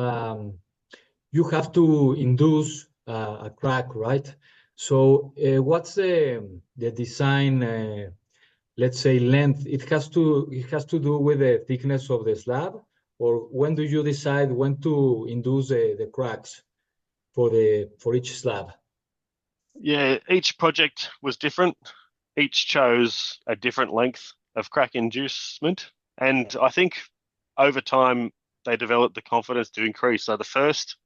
you have to induce a crack, right? So what's the design, let's say, length? It has to do with the thickness of the slab, or when do you decide when to induce the cracks for each slab? Yeah, each project was different. Each chose a different length of crack inducement, and I think over time they developed the confidence to increase. So the first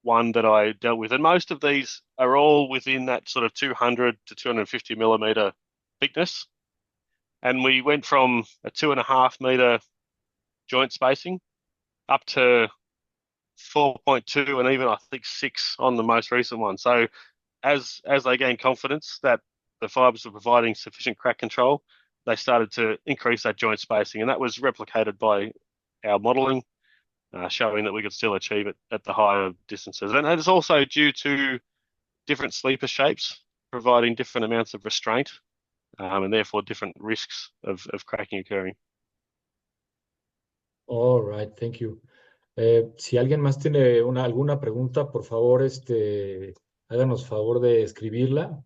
one that I dealt with, and most of these are all within that sort of 200 to 250 millimeter thickness, and we went from a 2.5 meter joint spacing up to 4.2 and even I think 6 on the most recent one. So as they gained confidence that the fibers were providing sufficient crack control, they started to increase that joint spacing, and that was replicated by our modelling, showing that we could still achieve it at the higher distances. And it's also due to different sleeper shapes providing different amounts of restraint, and therefore different risks of cracking occurring. All right, thank you. Si alguien más tiene alguna pregunta, por favor, háganos favor de escribirla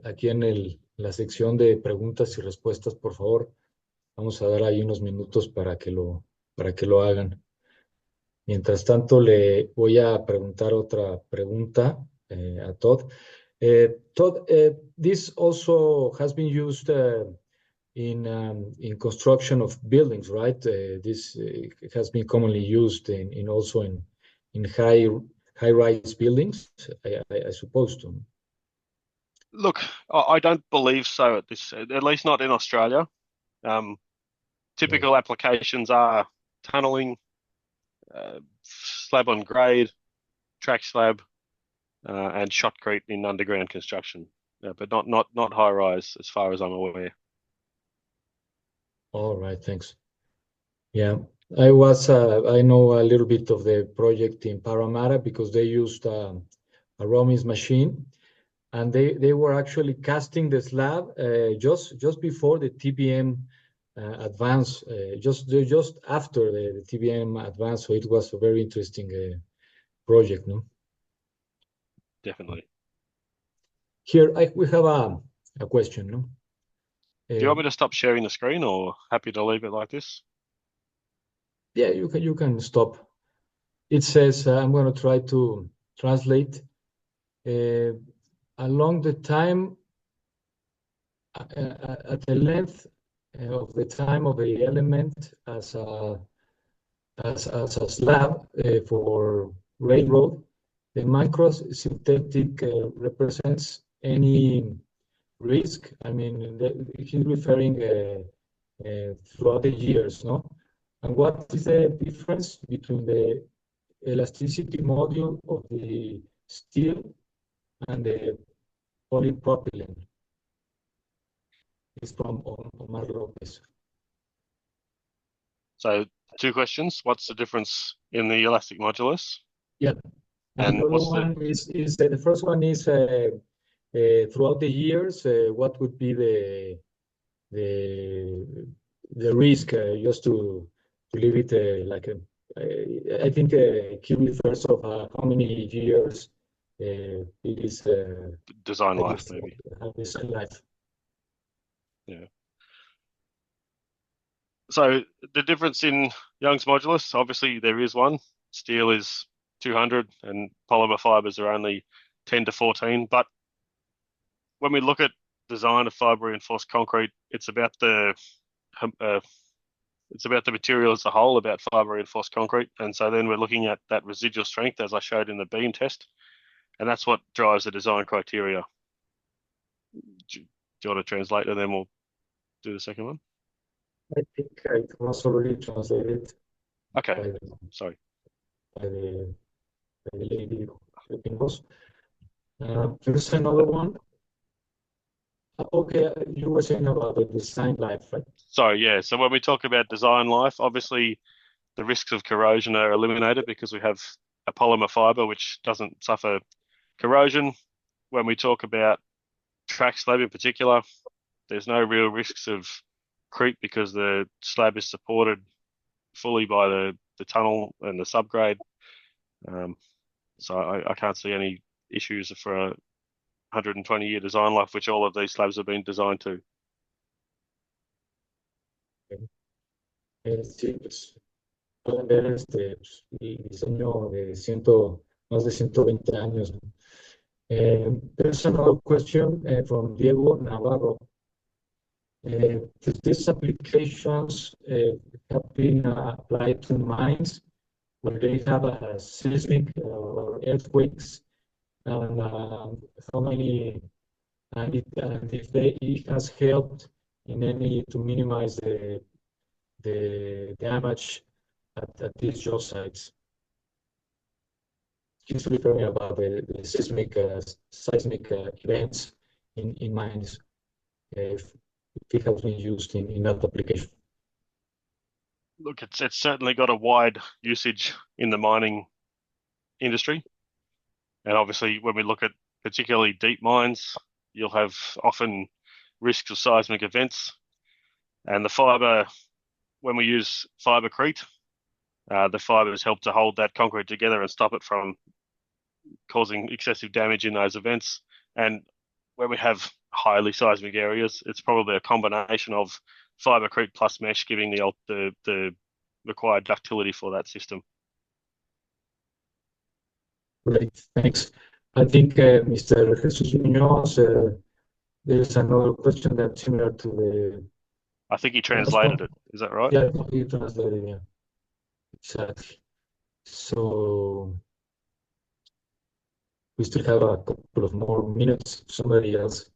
aquí en la sección de preguntas y respuestas, por favor. Vamos a dar ahí unos minutos para que lo hagan. Mientras tanto, le voy a preguntar otra pregunta a Todd. Todd, this also has been used in construction of buildings, right? This has been commonly used also in high-rise buildings, I suppose. Look, I don't believe so at least not in Australia. Typical applications are tunneling, slab on grade, track slab, and shotcrete in underground construction, but not high rise as far as I'm aware. All right, thanks. Yeah, I know a little bit of the project in Parramatta because they used a Rome's machine, and they were actually casting the slab just before the TBM advance, just after the TBM advance. So it was a very interesting project, no? Definitely. Here we have a question, no? Do you want me to stop sharing the screen, or happy to leave it like this? Yeah, you can stop. It says I'm going to try to translate uh, along the time at the length of the time of the element as a slab for railroad. The microsynthetic represents any risk. I mean, he's referring throughout the years, no? And what is the difference between the elasticity module of the steel and the polypropylene? It's from Omar Lopez. So 2 questions. What's the difference in the elastic modulus? Yeah. And And the other what's the one is the first one is throughout the years, what would be the the risk just to leave it like a, I think he refers of how many years it is design at life, this maybe? life. Yeah. So the difference in Young's modulus, obviously there is one. Steel is 200 and polymer fibers are only 10 to 14. But when we look at design of fiber reinforced concrete, uh, it's about the material as a whole, about fiber reinforced concrete. And so then we're looking at that residual strength, as I showed in the beam test, and that's what drives the design criteria. Do you want to translate, and then we'll do the second one? I think it was already translated Okay, by the sorry. by the, by the lady helping us. There's another one. Okay, you were saying about the design life, right? Sorry, yeah. So when we talk about design life, obviously the risks of corrosion are eliminated because we have a polymer fiber which doesn't suffer corrosion. When we talk about track slab in particular, there's no real risks of creep because the slab is supported fully by the tunnel and the subgrade. So I can't see any issues for a 120-year design life, which all of these slabs have been designed to. Sí, pues pueden ver el diseño de más de 120 años. There's another question from Diego Navarro. These applications have been applied to mines where they have a seismic or earthquakes, and how many, and if it has helped in any to minimize the damage at these job sites. He's referring about the seismic events in mines, if it has been used in that application. Look, it's certainly got a wide usage in the mining industry. And obviously, when we look at particularly deep mines, you'll have often risks of seismic events. And the fiber, when we use fibercrete, the fibers help to hold that concrete together and stop it from causing excessive damage in those events. And when we have highly seismic areas, it's probably a combination of fibercrete plus mesh giving the required ductility for that system. Great, thanks. I think Mr. Jesus Munoz, there's another question that's similar to the I think he last one. translated it. Is that right? Yeah, he translated, yeah, exactly. So we still have a couple of more minutes. If somebody else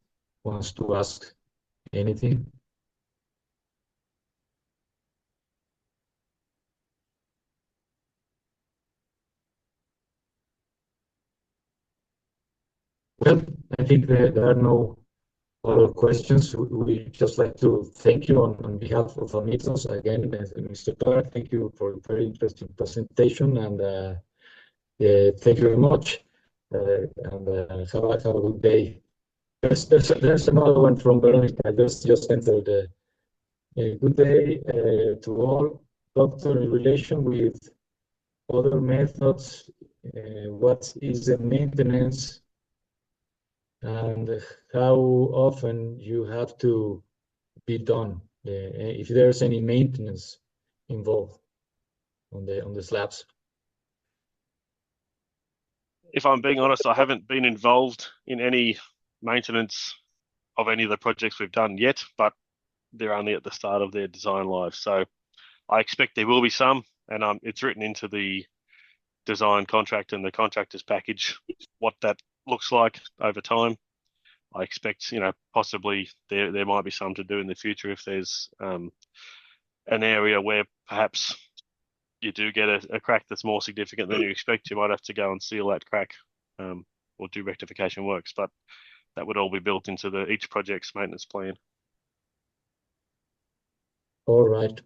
wants to ask anything. Well, I think there are no other questions, we just like to thank you on behalf of Amitos again, Mr. Todd. Thank you for a very interesting presentation, and thank you very much. And have a good day. There's another one from Veronica. Just entered. Good day to all. Doctor, in relation with other methods, what is the maintenance and how often you have to be done, if there's any maintenance involved on the slabs? If I'm being honest, I haven't been involved in any maintenance of any of the projects we've done yet, but they're only at the start of their design life. So I expect there will be some, and it's written into the design contract and the contractor's package what that looks like over time. I expect, possibly there might be some to do in the future if there's an area where perhaps you do get a crack that's more significant than you expect. You might have to go and seal that crack or do rectification works, but that would all be built into each project's maintenance plan. All right.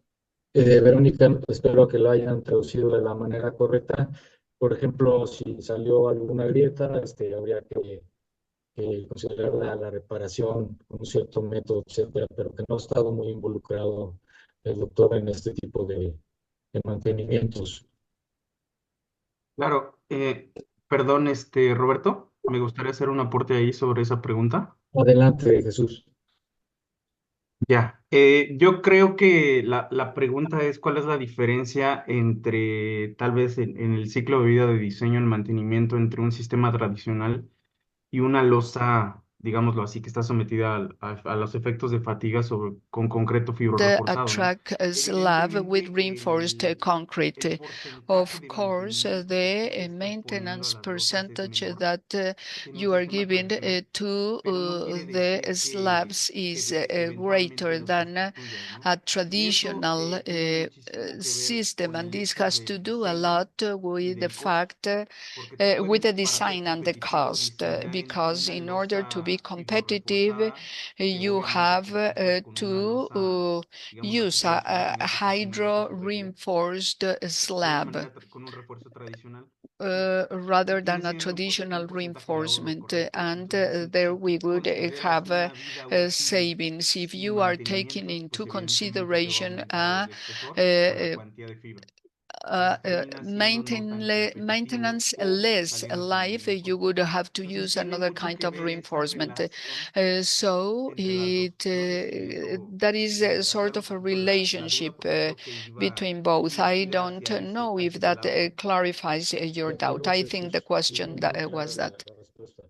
Verónica, espero que lo hayan traducido de la manera correcta. Por ejemplo, si salió alguna grieta, habría que considerar la reparación con un cierto método, etcétera, pero que no ha estado muy involucrado el doctor en este tipo de mantenimientos. Claro, perdón, Roberto, me gustaría hacer un aporte ahí sobre esa pregunta. Adelante, Jesús. Ya, yo creo que la pregunta es cuál es la diferencia entre, tal vez en el ciclo de vida de diseño y mantenimiento entre un sistema tradicional y una losa, digámoslo así, que está sometida a los efectos de fatiga con concreto fibro The reforzado, ¿no? track slab with Evidentemente, reinforced el concrete. Of porcentaje de course, mantenimiento the que estás maintenance poniendo a las losas es percentage menor that que en un you are sistema giving tradicional, to pero no quiere the decir slabs que is eventualmente greater lo than sustituyas, ¿no? a Y eso traditional tiene muchísimo que ver system, con and el this hecho has to del do a diseño lot y with the del costo, fact porque tú with the puedes, para ser design and the competitivo, cost, diseñar en because una in order to be losa competitive, fibroreforzada que you obviamente have compitas con una losa, digámoslo así, use tradicional, a en este caso una losa hydro supervielle, reinforced de una slab manera con un refuerzo tradicional. Sí. rather than Viene a siendo traditional un porcentaje de ahorro, reinforcement, correcto. and Entonces, there si we tú would consideras have una vida útil savings. If sin you are taking mantenimientos, into pues evidentemente te va a consideration aumentar el espesor o la cuantía de fibra. Entonces termina siendo no tan competitivo maintenance o less saliéndote de life, menor you costo. would have to Entonces use tiene another mucho kind que of ver esta reinforcement. relación So entre las dos. No sé si that is sort aclaro of a un poquito la duda, relationship porque creo que iba between both. I dirigida don't hacia know if ese that lado, ¿no? clarifies your De doubt. acuerdo, I think the Jesús. question Muy was clara that. la respuesta.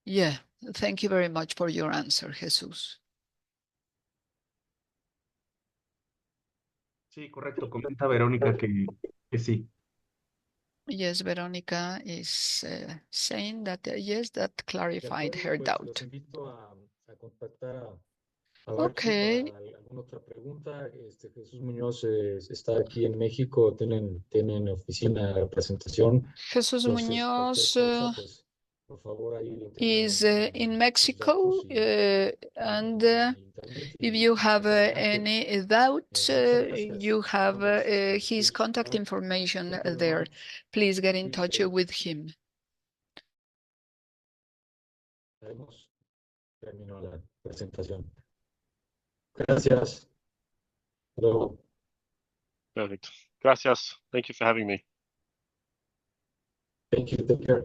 Yeah, thank you very much for your answer, Jesus. Sí, correcto. Comenta Verónica que sí. Yes, Veronica is saying that yes, that De clarified acuerdo, her pues los doubt. invito a contactar a Archie Okay, para alguna otra pregunta. Jesús Muñoz está aquí en México, tienen oficina de representación. Jesús Entonces, cualquier Muñoz cosa, pues, por favor, ahí le is entregan in sus Mexico, datos and en el internet. if you have Adelante. any doubts, Muchas gracias. you have his Jesús. contact information Thank you very there. much. Please get in Be touch safe. with him. Hemos terminado la presentación. Gracias. Hasta luego. Perfect. Gracias. Thank you for having me. Thank you. Take care.